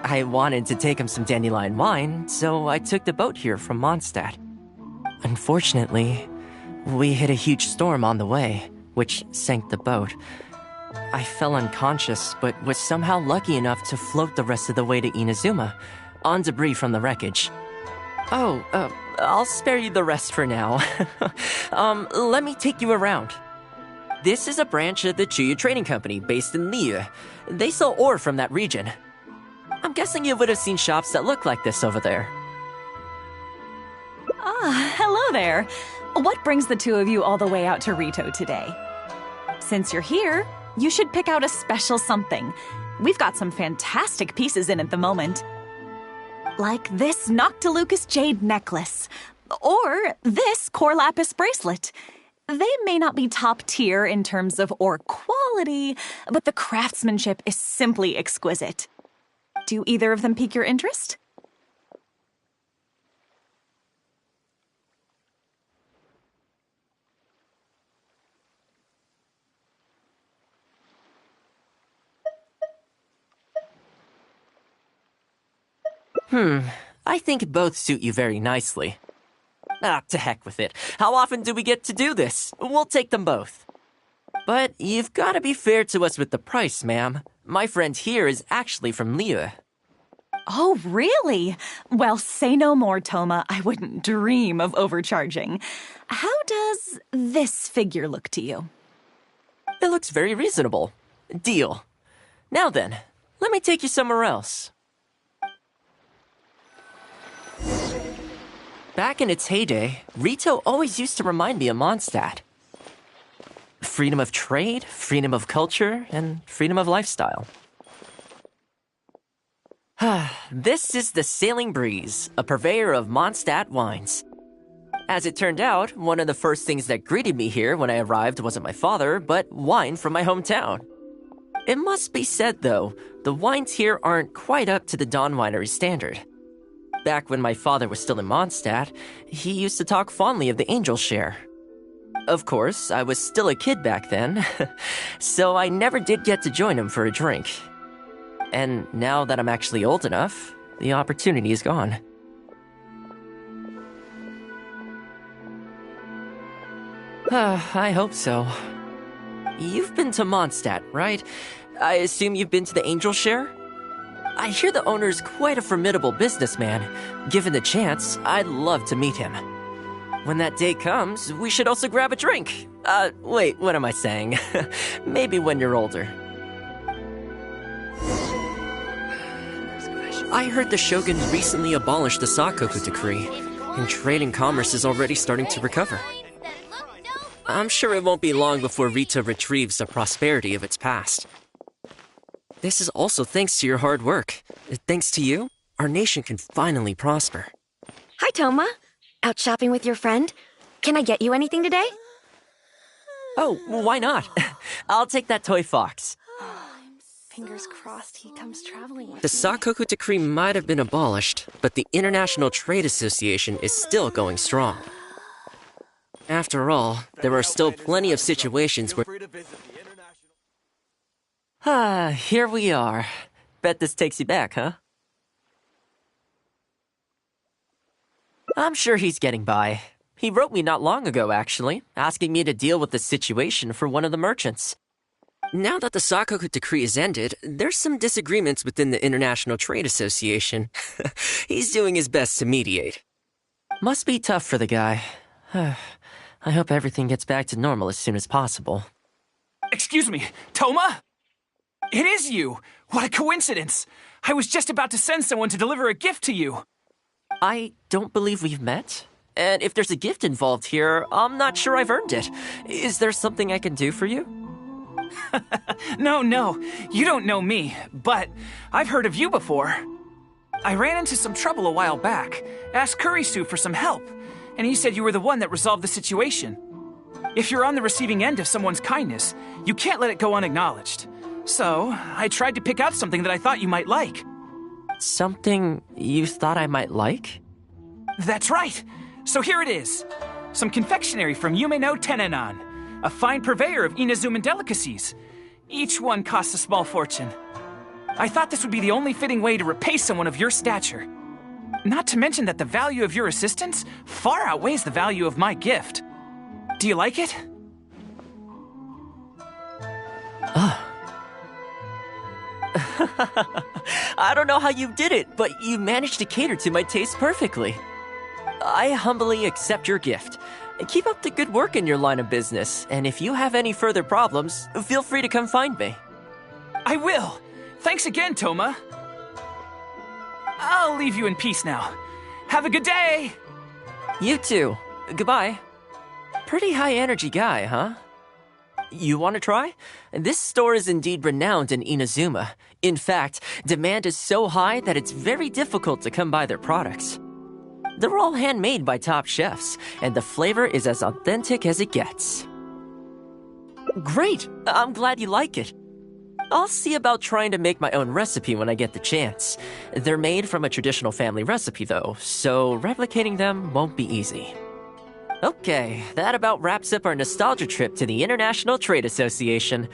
I wanted to take him some dandelion wine, so I took the boat here from Mondstadt. Unfortunately, we hit a huge storm on the way, which sank the boat. I fell unconscious, but was somehow lucky enough to float the rest of the way to Inazuma, on debris from the wreckage. Oh, I'll spare you the rest for now. Let me take you around. This is a branch of the Chuyu Trading Company based in Liyue. They sell ore from that region. I'm guessing you would have seen shops that look like this over there. Ah, hello there. What brings the two of you all the way out to Rito today? Since you're here, you should pick out a special something. We've got some fantastic pieces in at the moment. Like this Noctilucus jade necklace, or this Core Lapis bracelet. They may not be top tier in terms of ore quality, but the craftsmanship is simply exquisite. Do either of them pique your interest? I think both suit you very nicely. Ah, to heck with it. How often do we get to do this? We'll take them both. But you've got to be fair to us with the price, ma'am. My friend here is actually from Liyue. Oh, really? Well, say no more, Thoma. I wouldn't dream of overcharging. How does this figure look to you? It looks very reasonable. Deal. Now then, let me take you somewhere else. Back in its heyday, Rito always used to remind me of Mondstadt. Freedom of trade, freedom of culture, and freedom of lifestyle. This is the Sailing Breeze, a purveyor of Mondstadt wines. As it turned out, one of the first things that greeted me here when I arrived wasn't my father, but wine from my hometown. It must be said, though, the wines here aren't quite up to the Dawn Winery standard. Back when my father was still in Mondstadt, he used to talk fondly of the Angel Share. Of course, I was still a kid back then, so I never did get to join him for a drink. And now that I'm actually old enough, the opportunity is gone. I hope so. You've been to Mondstadt, right? I assume you've been to the Angel Share? I hear the owner's quite a formidable businessman. Given the chance, I'd love to meet him. When that day comes, we should also grab a drink. Wait, what am I saying? Maybe when you're older. I heard the Shogun recently abolished the Sakoku decree, and trade and commerce is already starting to recover. I'm sure it won't be long before Rito retrieves the prosperity of its past. This is also thanks to your hard work. Thanks to you, our nation can finally prosper. Hi, Thoma. Out shopping with your friend? Can I get you anything today? Oh, why not? I'll take that toy fox. Fingers crossed he comes traveling with The me. Sakoku decree might have been abolished, but the International Trade Association is still going strong. After all, there are still plenty of situations where... Here we are. Bet this takes you back, huh? I'm sure he's getting by. He wrote me not long ago, actually, asking me to deal with the situation for one of the merchants. Now that the Sakoku decree is ended, there's some disagreements within the International Trade Association. He's doing his best to mediate. Must be tough for the guy. I hope everything gets back to normal as soon as possible. Excuse me, Thoma? It is you! What a coincidence! I was just about to send someone to deliver a gift to you. I don't believe we've met. And if there's a gift involved here, I'm not sure I've earned it. Is there something I can do for you? No, you don't know me, but I've heard of you before. I ran into some trouble a while back, asked Kurisu for some help, and he said you were the one that resolved the situation. If you're on the receiving end of someone's kindness, you can't let it go unacknowledged. So, I tried to pick out something that I thought you might like. Something you thought I might like? That's right! So here it is. Some confectionery from Yume no Tenenan, a fine purveyor of Inazuman delicacies. Each one costs a small fortune. I thought this would be the only fitting way to repay someone of your stature. Not to mention that the value of your assistance far outweighs the value of my gift. Do you like it? I don't know how you did it, but you managed to cater to my taste perfectly. I humbly accept your gift. Keep up the good work in your line of business, and if you have any further problems, feel free to come find me. I will! Thanks again, Thoma. I'll leave you in peace now. Have a good day! You too. Goodbye. Pretty high-energy guy, huh? You want to try? This store is indeed renowned in Inazuma. In fact, demand is so high that it's very difficult to come by their products. They're all handmade by top chefs, and the flavor is as authentic as it gets. Great! I'm glad you like it. I'll see about trying to make my own recipe when I get the chance. They're made from a traditional family recipe, though, so replicating them won't be easy. Okay, that about wraps up our nostalgia trip to the International Trade Association.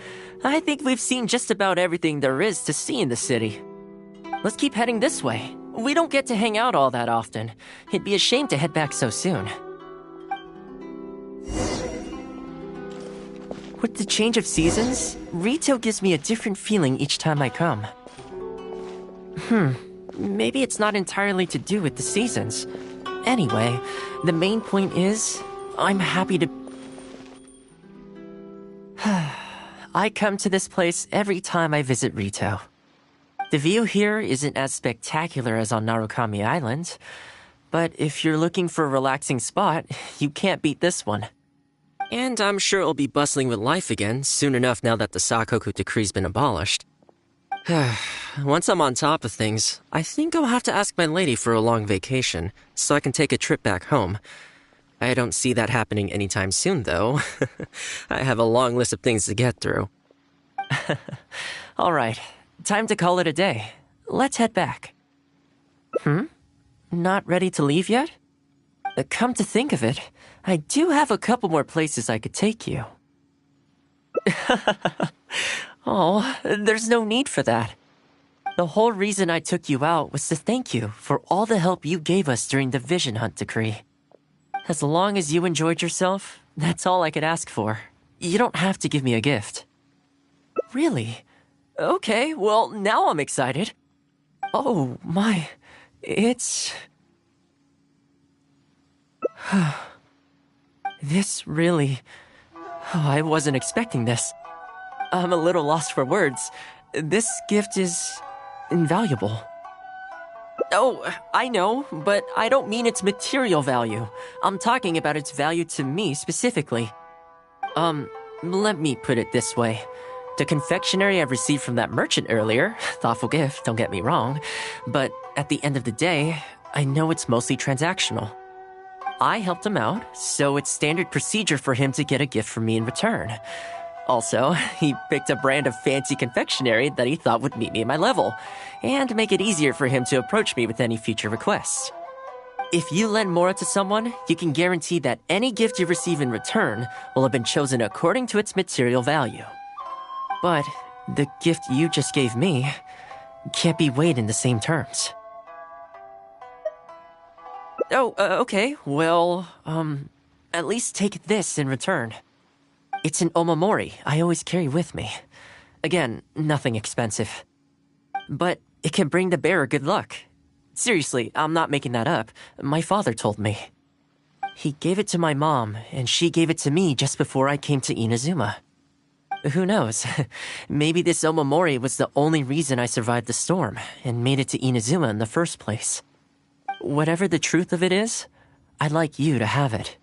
I think we've seen just about everything there is to see in the city. Let's keep heading this way. We don't get to hang out all that often. It'd be a shame to head back so soon. With the change of seasons, Rito gives me a different feeling each time I come. Maybe it's not entirely to do with the seasons. Anyway, the main point is, I'm happy to... I come to this place every time I visit Rito. The view here isn't as spectacular as on Narukami Island, but if you're looking for a relaxing spot, you can't beat this one. And I'm sure it'll be bustling with life again soon enough now that the Sakoku decree's been abolished. Once I'm on top of things, I think I'll have to ask my lady for a long vacation so I can take a trip back home. I don't see that happening anytime soon, though. I have a long list of things to get through. All right, time to call it a day. Let's head back. Not ready to leave yet? Come to think of it, I do have a couple more places I could take you. Oh, there's no need for that. The whole reason I took you out was to thank you for all the help you gave us during the Vision Hunt decree. As long as you enjoyed yourself, that's all I could ask for. You don't have to give me a gift. Really? Okay, well, now I'm excited. Oh, my... It's... This really... I wasn't expecting this. I'm a little lost for words. This gift is... invaluable. Oh, I know, but I don't mean its material value. I'm talking about its value to me specifically. Let me put it this way. The confectionery I received from that merchant earlier, thoughtful gift, don't get me wrong, but at the end of the day, I know it's mostly transactional. I helped him out, so it's standard procedure for him to get a gift from me in return. Also, he picked a brand of fancy confectionery that he thought would meet me at my level, and make it easier for him to approach me with any future requests. If you lend Mora to someone, you can guarantee that any gift you receive in return will have been chosen according to its material value. But the gift you just gave me can't be weighed in the same terms. Oh, okay, well, at least take this in return. It's an omamori I always carry with me. Again, nothing expensive. But it can bring the bearer good luck. Seriously, I'm not making that up. My father told me. He gave it to my mom, and she gave it to me just before I came to Inazuma. Who knows? Maybe this omamori was the only reason I survived the storm and made it to Inazuma in the first place. Whatever the truth of it is, I'd like you to have it.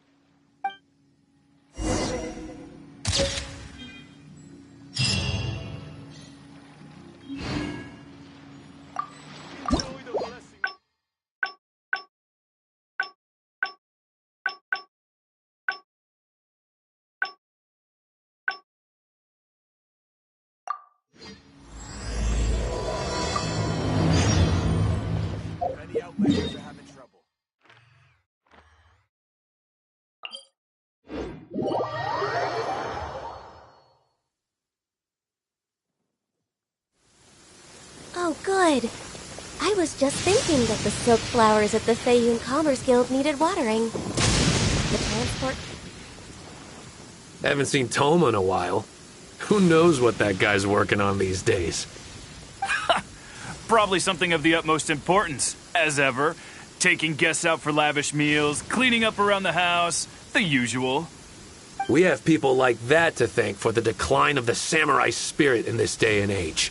Oh, good. I was just thinking that the silk flowers at the Feiyun Commerce Guild needed watering. The transport... Haven't seen Thoma in a while. Who knows what that guy's working on these days? Probably something of the utmost importance, as ever. Taking guests out for lavish meals, cleaning up around the house, the usual. We have people like that to thank for the decline of the samurai spirit in this day and age.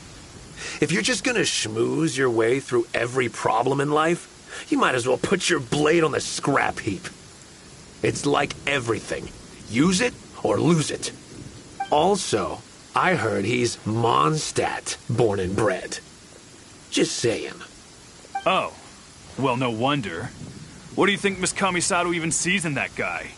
If you're just gonna schmooze your way through every problem in life, you might as well put your blade on the scrap heap. It's like everything. Use it or lose it. Also, I heard he's Mondstadt, born and bred. Just saying. Oh, well, no wonder. What do you think Miss Kamisato even sees in that guy?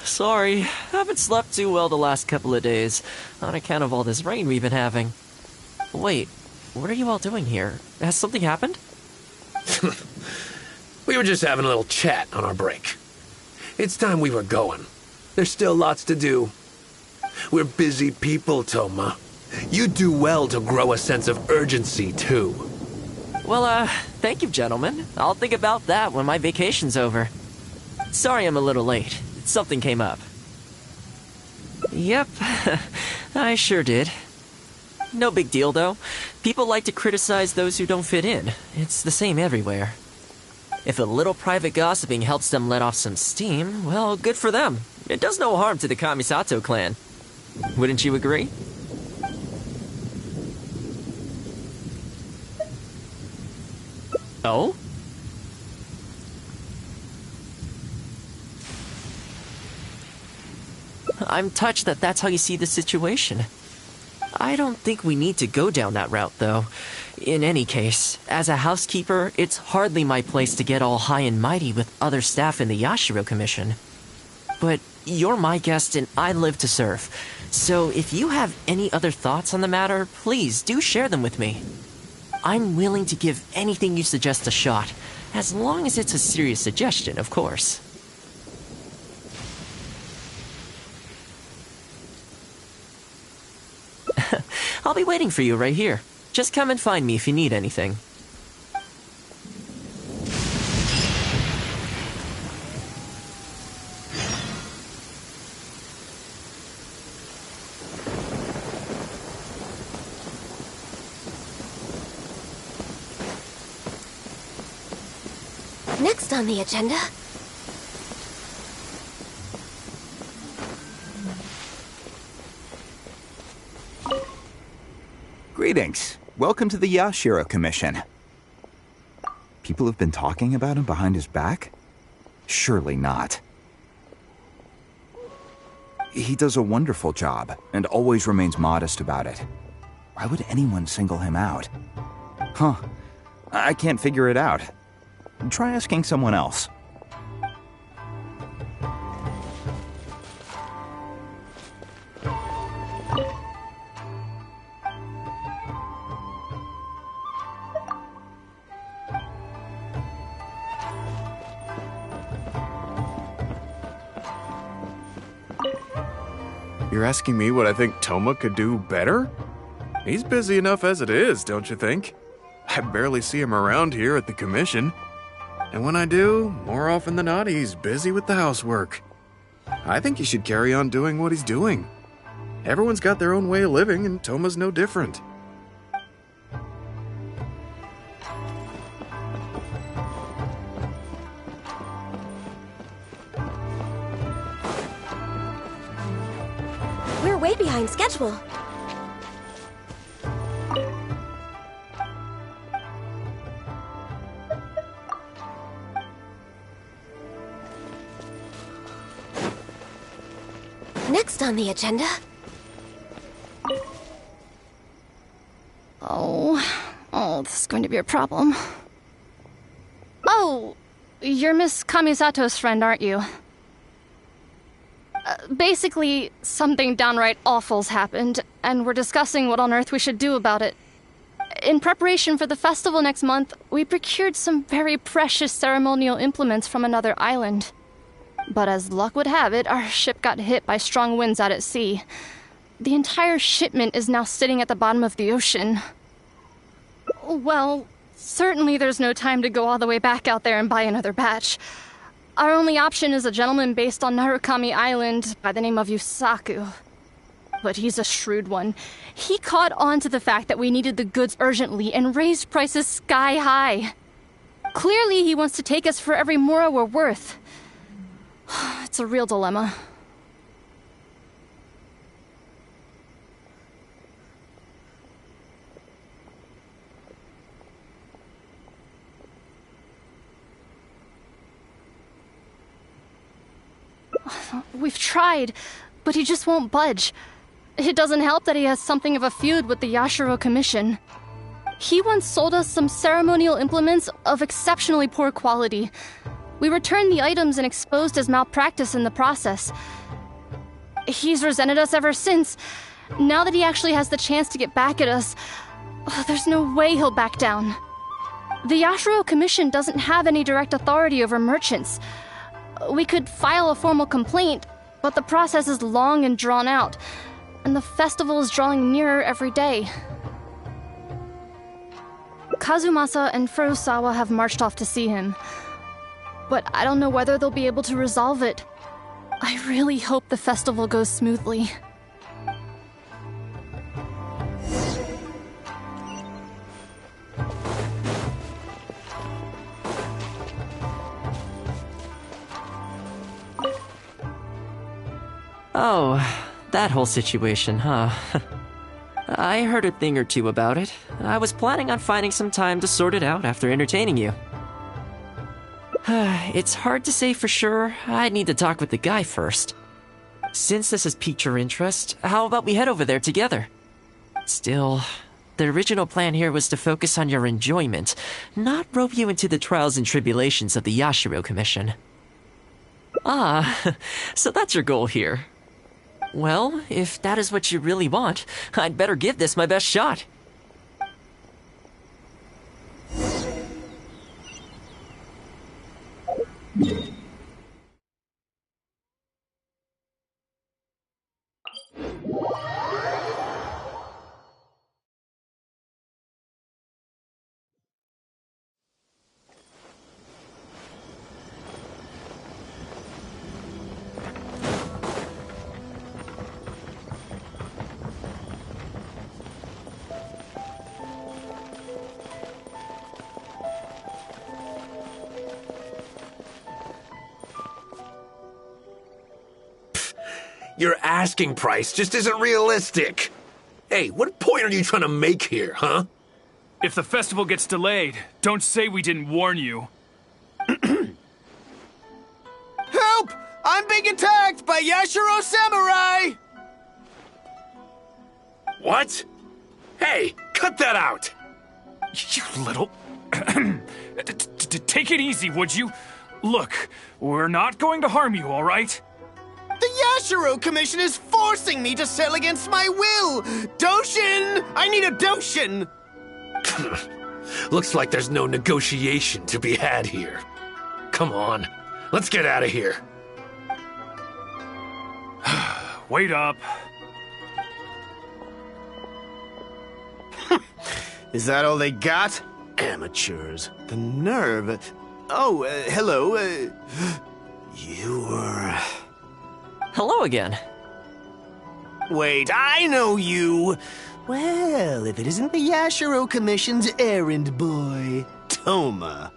Sorry, haven't slept too well the last couple of days, on account of all this rain we've been having. Wait, what are you all doing here? Has something happened? We were just having a little chat on our break. It's time we were going. There's still lots to do. We're busy people, Thoma. You do well to grow a sense of urgency, too. Well, thank you, gentlemen. I'll think about that when my vacation's over. Sorry I'm a little late. Something came up. Yep, I sure did. No big deal, though. People like to criticize those who don't fit in. It's the same everywhere. If a little private gossiping helps them let off some steam, well, good for them. It does no harm to the Kamisato clan. Wouldn't you agree? Oh? I'm touched that that's how you see the situation. I don't think we need to go down that route, though. In any case, as a housekeeper, it's hardly my place to get all high and mighty with other staff in the Yashiro Commission. But you're my guest and I live to serve. So if you have any other thoughts on the matter, please do share them with me. I'm willing to give anything you suggest a shot, as long as it's a serious suggestion, of course. I'll be waiting for you right here. Just come and find me if you need anything. Next on the agenda... Greetings. Welcome to the Yashiro Commission. People have been talking about him behind his back? Surely not. He does a wonderful job, and always remains modest about it. Why would anyone single him out? Huh. I can't figure it out. Try asking someone else. You're asking me what I think Thoma could do better? He's busy enough as it is, don't you think? I barely see him around here at the commission. And when I do, more often than not, he's busy with the housework. I think he should carry on doing what he's doing. Everyone's got their own way of living, and Thoma's no different. We're way behind schedule. Next on the agenda... Oh, this is going to be a problem. Oh, you're Miss Kamisato's friend, aren't you? Basically, something downright awful's happened, and we're discussing what on earth we should do about it. In preparation for the festival next month, we procured some very precious ceremonial implements from another island. But as luck would have it, our ship got hit by strong winds out at sea. The entire shipment is now sitting at the bottom of the ocean. Well, certainly there's no time to go all the way back out there and buy another batch. Our only option is a gentleman based on Narukami Island by the name of Yusaku. But he's a shrewd one. He caught on to the fact that we needed the goods urgently and raised prices sky high. Clearly he wants to take us for every mora we're worth. It's a real dilemma. We've tried, but he just won't budge. It doesn't help that he has something of a feud with the Yashiro Commission. He once sold us some ceremonial implements of exceptionally poor quality. We returned the items and exposed his malpractice in the process. He's resented us ever since. Now that he actually has the chance to get back at us, there's no way he'll back down. The Yashiro Commission doesn't have any direct authority over merchants. We could file a formal complaint, but the process is long and drawn out, and the festival is drawing nearer every day. Kazumasa and Furusawa have marched off to see him, but I don't know whether they'll be able to resolve it. I really hope the festival goes smoothly. Oh, that whole situation, huh? I heard a thing or two about it. I was planning on finding some time to sort it out after entertaining you. It's hard to say for sure. I'd need to talk with the guy first. Since this has piqued your interest, how about we head over there together? Still, the original plan here was to focus on your enjoyment, not rope you into the trials and tribulations of the Yashiro Commission. Ah, so that's your goal here. Well, if that is what you really want, I'd better give this my best shot. Your asking price just isn't realistic. Hey, what point are you trying to make here, huh? If the festival gets delayed, don't say we didn't warn you. Help! I'm being attacked by Yashiro Samurai! What? Hey, cut that out! You little... Take it easy, would you? Look, we're not going to harm you, all right? The Yashiro Commission is forcing me to sell against my will! Doshin! I need a Doshin! Looks like there's no negotiation to be had here. Come on, let's get out of here. Wait up. Is that all they got? Amateurs. The nerve. Oh, hello. You were... Hello again. Wait, I know you! Well, if it isn't the Yashiro Commission's errand boy, Thoma.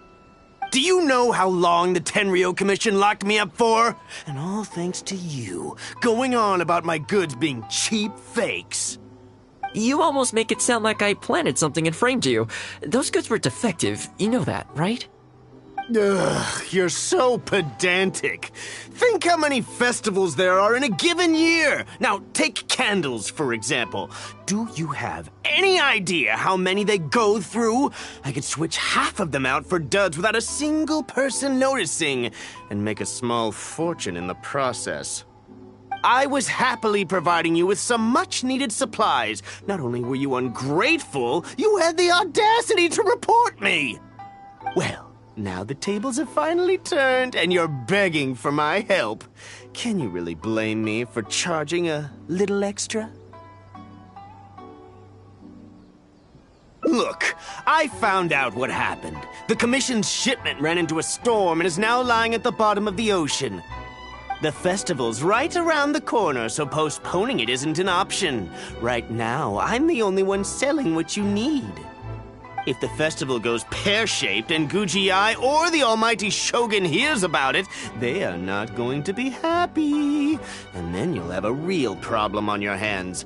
Do you know how long the Tenryo Commission locked me up for? And all thanks to you, going on about my goods being cheap fakes. You almost make it sound like I planted something and framed you. Those goods were defective, you know that, right? Ugh, you're so pedantic. Think how many festivals there are in a given year. Now, take candles, for example. Do you have any idea how many they go through? I could switch half of them out for duds without a single person noticing, and make a small fortune in the process. I was happily providing you with some much-needed supplies. Not only were you ungrateful, you had the audacity to report me. Well, now the tables have finally turned, and you're begging for my help. Can you really blame me for charging a little extra? Look, I found out what happened. The Commission's shipment ran into a storm and is now lying at the bottom of the ocean. The festival's right around the corner, so postponing it isn't an option. Right now, I'm the only one selling what you need. If the festival goes pear-shaped and Guji-ai or the almighty Shogun hears about it, they are not going to be happy. And then you'll have a real problem on your hands.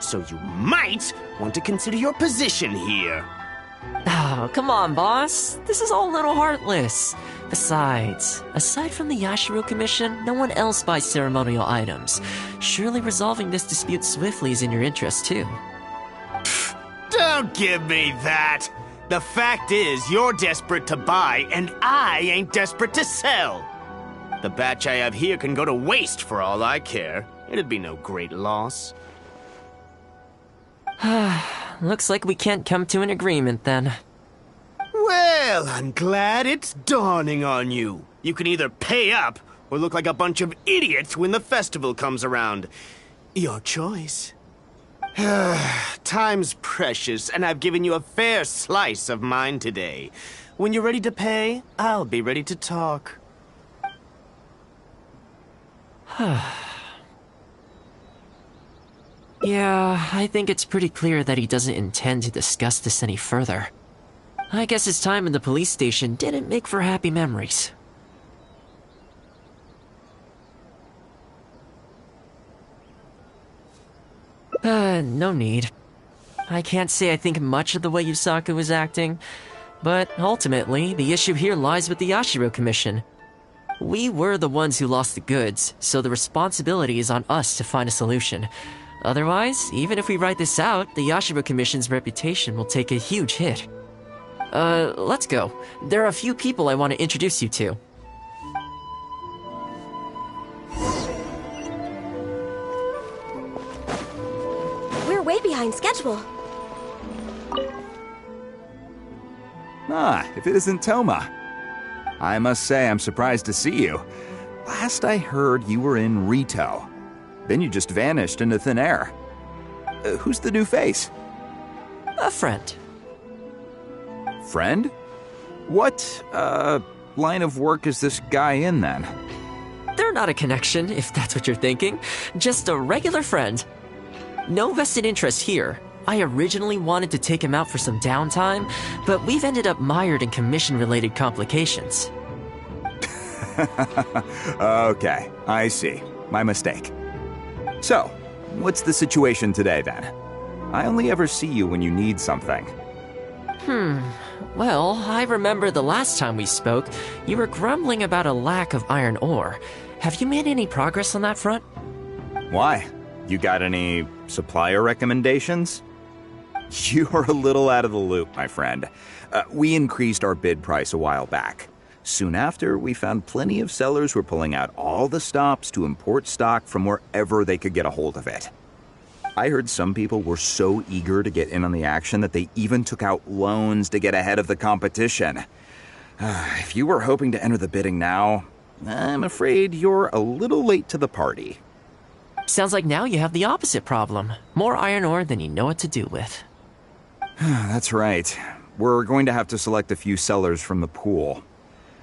So you might want to consider your position here. Oh, come on, boss. This is all a little heartless. Besides, aside from the Yashiro Commission, no one else buys ceremonial items. Surely resolving this dispute swiftly is in your interest, too. Don't give me that! The fact is, you're desperate to buy, and I ain't desperate to sell. The batch I have here can go to waste for all I care. It'd be no great loss. Looks like we can't come to an agreement, then. Well, I'm glad it's dawning on you. You can either pay up or look like a bunch of idiots when the festival comes around. Your choice. Time's precious, and I've given you a fair slice of mine today. When you're ready to pay, I'll be ready to talk. Yeah, I think it's pretty clear that he doesn't intend to discuss this any further. I guess his time in the police station didn't make for happy memories. No need. I can't say I think much of the way Yusaka was acting, but ultimately, the issue here lies with the Yashiro Commission. We were the ones who lost the goods, so the responsibility is on us to find a solution. Otherwise, even if we write this out, the Yashiro Commission's reputation will take a huge hit. Let's go. There are a few people I want to introduce you to. We're way behind schedule. Ah, if it isn't Thoma. I must say I'm surprised to see you. Last I heard, you were in Rito. Then you just vanished into thin air. Who's the new face? A friend. Friend? What, line of work is this guy in, then? They're not a connection, if that's what you're thinking. Just a regular friend. No vested interest here. I originally wanted to take him out for some downtime, but we've ended up mired in commission-related complications. Okay, I see. My mistake. So, what's the situation today, then? I only ever see you when you need something. Well, I remember the last time we spoke, you were grumbling about a lack of iron ore. Have you made any progress on that front? Why? You got any supplier recommendations? You're a little out of the loop, my friend. We increased our bid price a while back. Soon after, we found plenty of sellers were pulling out all the stops to import stock from wherever they could get a hold of it. I heard some people were so eager to get in on the action that they even took out loans to get ahead of the competition. If you were hoping to enter the bidding now, I'm afraid you're a little late to the party. Sounds like now you have the opposite problem. More iron ore than you know what to do with. That's right. We're going to have to select a few sellers from the pool.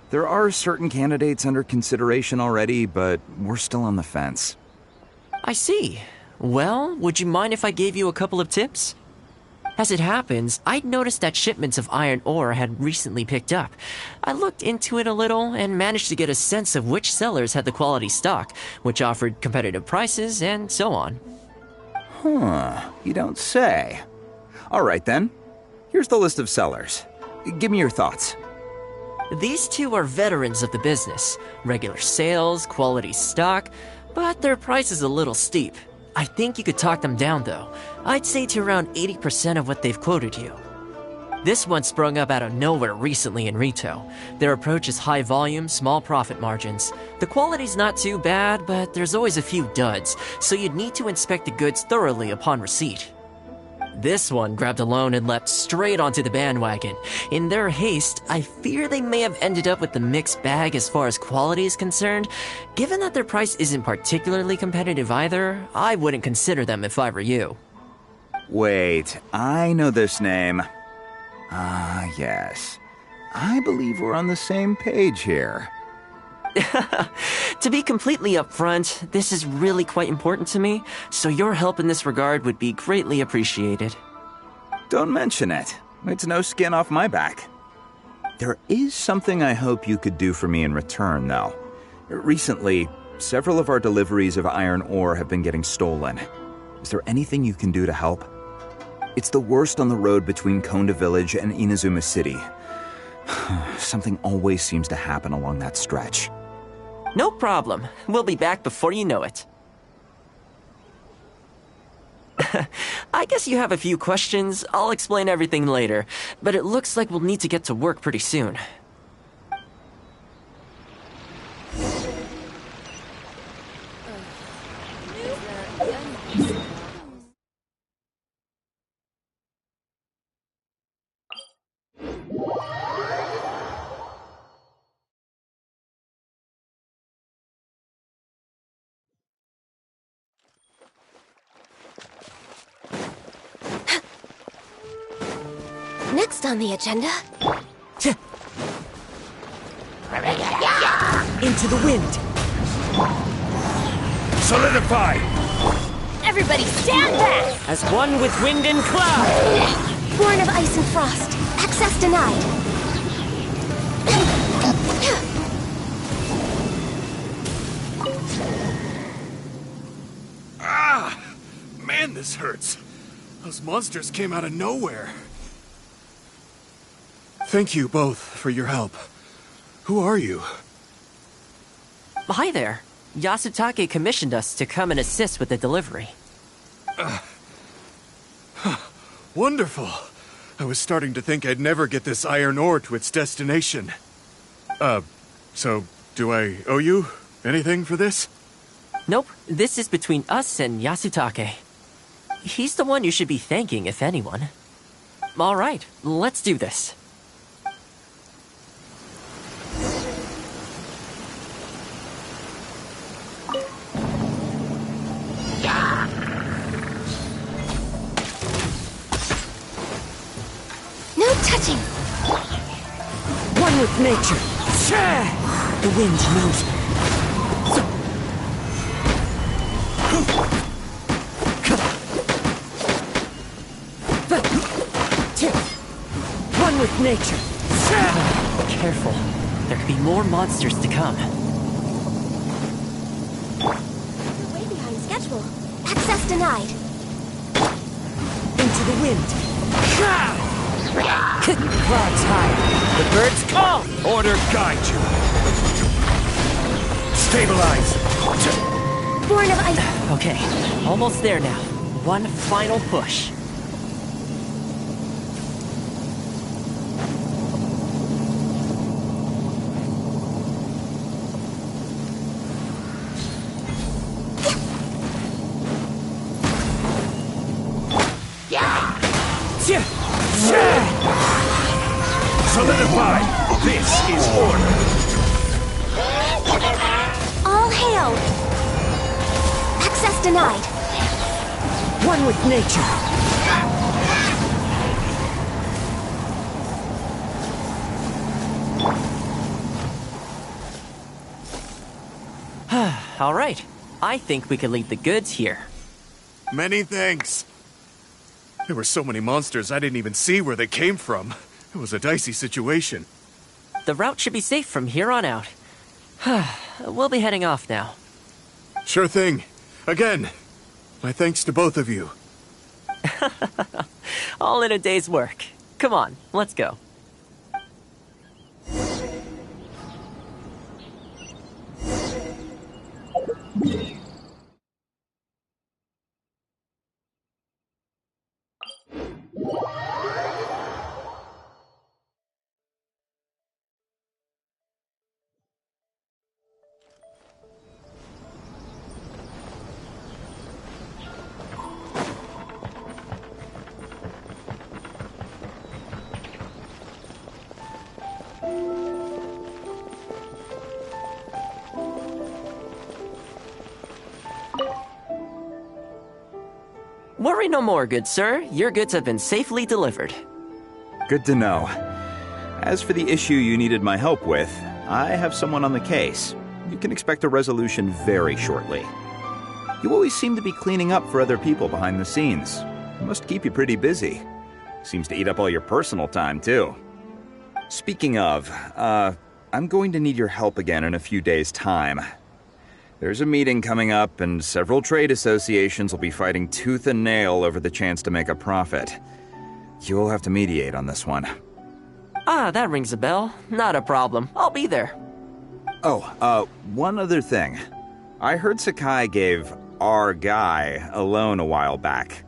There are certain candidates under consideration already, but we're still on the fence. I see. Well, would you mind if I gave you a couple of tips? As it happens, I'd noticed that shipments of iron ore had recently picked up. I looked into it a little and managed to get a sense of which sellers had the quality stock, which offered competitive prices, and so on. You don't say. All right, then. Here's the list of sellers. Give me your thoughts. These two are veterans of the business. Regular sales, quality stock, but their price is a little steep. I think you could talk them down, though. I'd say to around 80% of what they've quoted you. This one sprung up out of nowhere recently in Rito. Their approach is high volume, small profit margins. The quality's not too bad, but there's always a few duds, so you'd need to inspect the goods thoroughly upon receipt. This one grabbed a loan and leapt straight onto the bandwagon. In their haste, I fear they may have ended up with the mixed bag as far as quality is concerned. Given that their price isn't particularly competitive either, I wouldn't consider them if I were you. Wait, I know this name. Yes. I believe we're on the same page here. To be completely upfront, this is really quite important to me, so your help in this regard would be greatly appreciated. Don't mention it. It's no skin off my back. There is something I hope you could do for me in return, though. Recently, several of our deliveries of iron ore have been getting stolen. Is there anything you can do to help? It's the worst on the road between Konda Village and Inazuma City. Something always seems to happen along that stretch. No problem. We'll be back before you know it. I guess you have a few questions. I'll explain everything later, but it looks like we'll need to get to work pretty soon. Next on the agenda... Into the wind! Solidify! Everybody stand back! As one with wind and cloud! Born of ice and frost. Access denied. Man, this hurts. Those monsters came out of nowhere. Thank you both for your help. Who are you? Hi there. Yasutake commissioned us to come and assist with the delivery. Wonderful. I was starting to think I'd never get this iron ore to its destination. So do I owe you anything for this? Nope, this is between us and Yasutake. He's the one you should be thanking, if anyone. All right, let's do this. No touching! One with nature! The wind knows me. One with nature! Careful. There could be more monsters to come. You're way behind schedule. Access denied. Into the wind! Clouds high. The birds call. Order guide you. Stabilize. Born of ice. Okay, almost there now. One final push. Solidify! This is order! All hail! Access denied. One with nature. All right. I think we can leave the goods here. Many thanks. There were so many monsters I didn't even see where they came from. It was a dicey situation. The route should be safe from here on out. We'll be heading off now. Sure thing. Again, my thanks to both of you. All in a day's work. Come on, let's go. Worry no more, good sir. Your goods have been safely delivered. Good to know. As for the issue you needed my help with, I have someone on the case. You can expect a resolution very shortly. You always seem to be cleaning up for other people behind the scenes. It must keep you pretty busy. Seems to eat up all your personal time, too. Speaking of, I'm going to need your help again in a few days' time. There's a meeting coming up, and several trade associations will be fighting tooth and nail over the chance to make a profit. You'll have to mediate on this one. Ah, that rings a bell. Not a problem. I'll be there. Oh, one other thing. I heard Sakai gave our guy a loan a while back.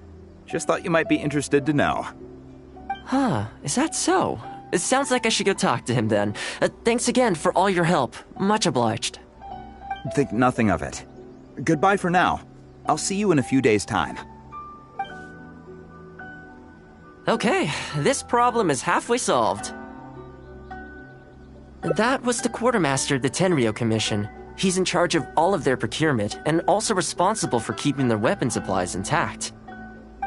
Just thought you might be interested to know. Huh, is that so? It sounds like I should go talk to him then. Thanks again for all your help. Much obliged. Think nothing of it. Goodbye for now. I'll see you in a few days' time. Okay, this problem is halfway solved. That was the quartermaster of the Tenryo Commission. He's in charge of all of their procurement and also responsible for keeping their weapon supplies intact.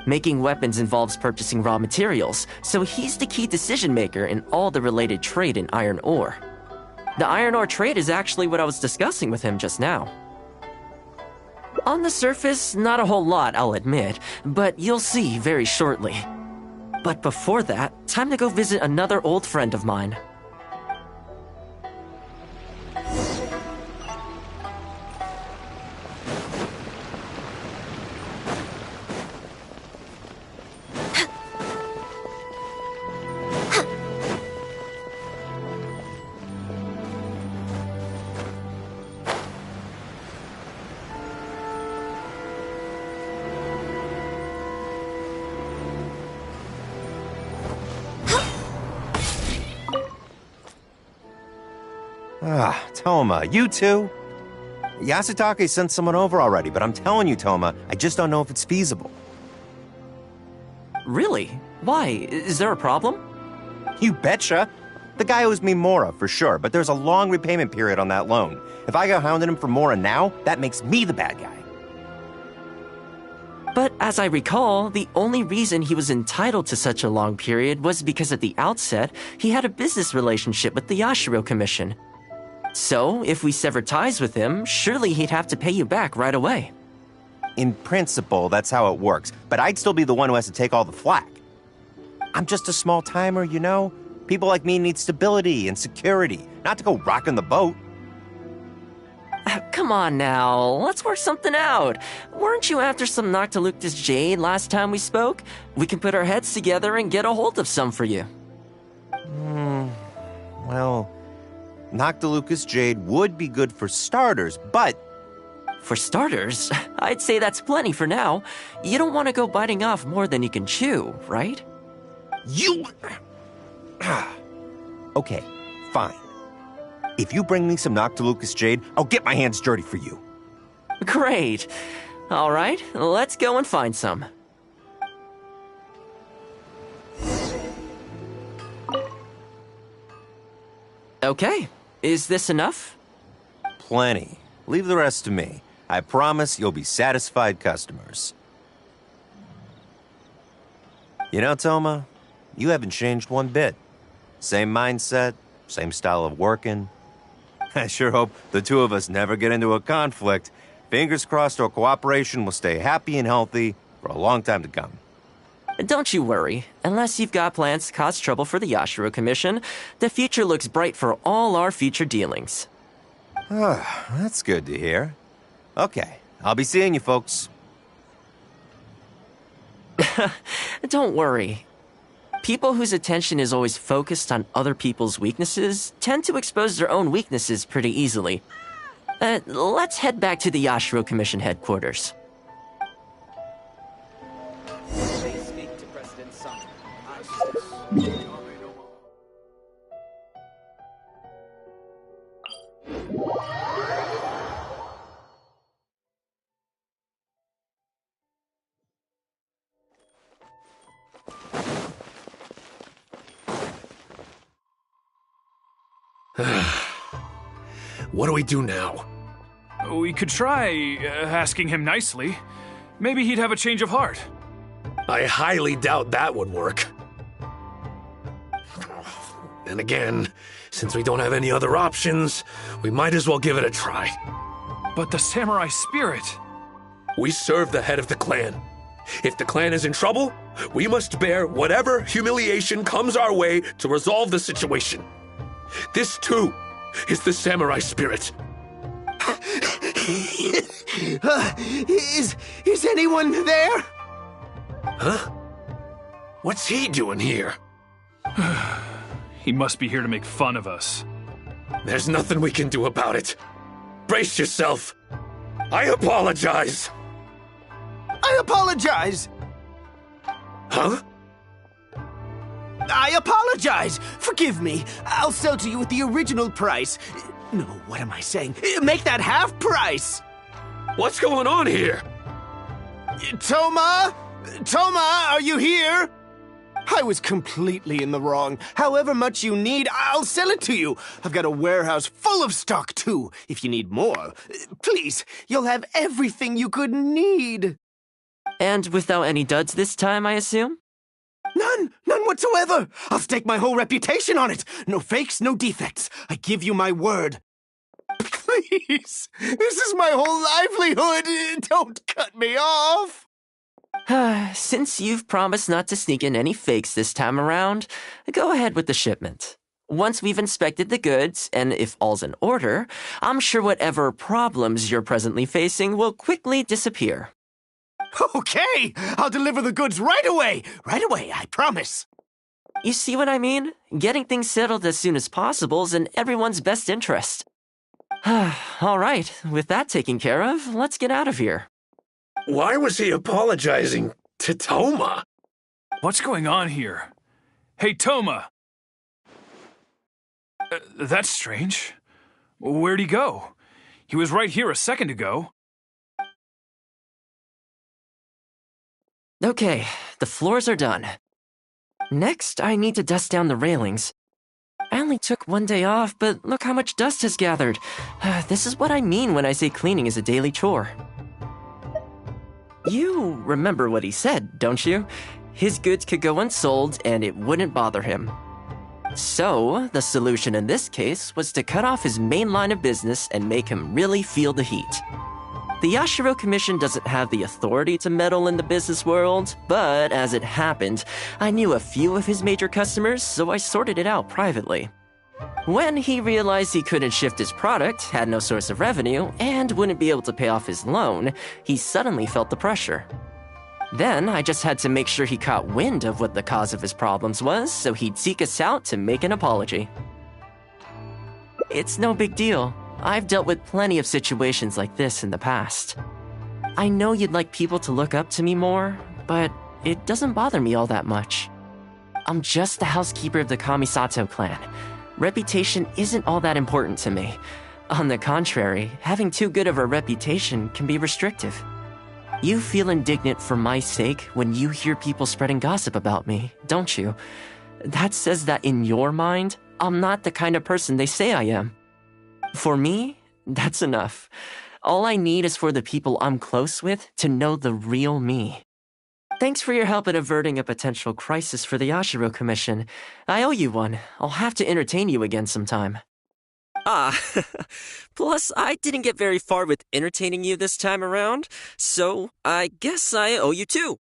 Making weapons involves purchasing raw materials, so he's the key decision maker in all the related trade in iron ore. The iron ore trade is actually what I was discussing with him just now. On the surface, not a whole lot, I'll admit, but you'll see very shortly. But before that, time to go visit another old friend of mine. Thoma, you too? Yasutake sent someone over already, but I'm telling you, Thoma, I just don't know if it's feasible. Really? Why? Is there a problem? You betcha. The guy owes me Mora, for sure, but there's a long repayment period on that loan. If I go hounding him for Mora now, that makes me the bad guy. But as I recall, the only reason he was entitled to such a long period was because at the outset, he had a business relationship with the Yashiro Commission. So, if we sever ties with him, surely he'd have to pay you back right away. In principle, that's how it works, but I'd still be the one who has to take all the flack. I'm just a small-timer, you know? People like me need stability and security, not to go rocking the boat. Come on now, let's work something out. Weren't you after some Noctiluctus jade last time we spoke? We can put our heads together and get a hold of some for you. Well, Noctilucus jade would be good for starters, but... For starters, I'd say that's plenty for now. You don't want to go biting off more than you can chew, right? You... Okay, fine. If you bring me some Noctilucus jade, I'll get my hands dirty for you. Great. All right, let's go and find some. Okay, is this enough? Plenty. Leave the rest to me. I promise you'll be satisfied customers. You know, Thoma, you haven't changed one bit. Same mindset, same style of working. I sure hope the two of us never get into a conflict. Fingers crossed our cooperation will stay happy and healthy for a long time to come. Don't you worry. Unless you've got plans to cause trouble for the Yashiro Commission, the future looks bright for all our future dealings. That's good to hear. Okay, I'll be seeing you folks. Don't worry. People whose attention is always focused on other people's weaknesses tend to expose their own weaknesses pretty easily. Let's head back to the Yashiro Commission headquarters. What do we do now? We could try asking him nicely. Maybe he'd have a change of heart. I highly doubt that would work. And again, since we don't have any other options, we might as well give it a try. But the samurai spirit... We serve the head of the clan. If the clan is in trouble, we must bear whatever humiliation comes our way to resolve the situation. This, too, is the samurai spirit. Is anyone there? Huh? What's he doing here? He must be here to make fun of us. There's nothing we can do about it. Brace yourself. I apologize. I apologize. Huh? I apologize. Forgive me. I'll sell to you at the original price. No, what am I saying? Make that half price. What's going on here? Thoma? Thoma, are you here? I was completely in the wrong. However much you need, I'll sell it to you. I've got a warehouse full of stock, too. If you need more, please, you'll have everything you could need. And without any duds this time, I assume? None whatsoever. I'll stake my whole reputation on it. No fakes, no defects. I give you my word. Please, this is my whole livelihood. Don't cut me off. Since you've promised not to sneak in any fakes this time around, go ahead with the shipment. Once we've inspected the goods, and if all's in order, I'm sure whatever problems you're presently facing will quickly disappear. Okay, I'll deliver the goods right away. Right away, I promise. You see what I mean? Getting things settled as soon as possible is in everyone's best interest. All right, with that taken care of, let's get out of here. Why was he apologizing to Thoma? What's going on here? Hey, Thoma! That's strange. Where'd he go? He was right here a second ago. Okay, the floors are done. Next, I need to dust down the railings. I only took one day off, but look how much dust has gathered. This is what I mean when I say cleaning is a daily chore. You remember what he said, don't you? His goods could go unsold and it wouldn't bother him. So, the solution in this case was to cut off his main line of business and make him really feel the heat. The Yashiro Commission doesn't have the authority to meddle in the business world, but as it happened, I knew a few of his major customers, so I sorted it out privately. When he realized he couldn't shift his product, had no source of revenue, and wouldn't be able to pay off his loan, he suddenly felt the pressure. Then I just had to make sure he caught wind of what the cause of his problems was, so he'd seek us out to make an apology. It's no big deal. I've dealt with plenty of situations like this in the past. I know you'd like people to look up to me more, but it doesn't bother me all that much. I'm just the housekeeper of the Kamisato clan. Reputation isn't all that important to me. On the contrary, having too good of a reputation can be restrictive. You feel indignant for my sake when you hear people spreading gossip about me, don't you? That says that in your mind, I'm not the kind of person they say I am. For me, that's enough. All I need is for the people I'm close with to know the real me. Thanks for your help in averting a potential crisis for the Yashiro Commission. I owe you one. I'll have to entertain you again sometime. Plus, I didn't get very far with entertaining you this time around, so I guess I owe you two.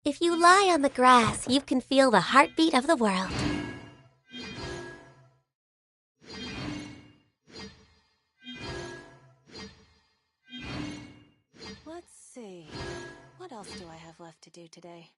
If you lie on the grass, you can feel the heartbeat of the world. Let's see. What else do I have left to do today?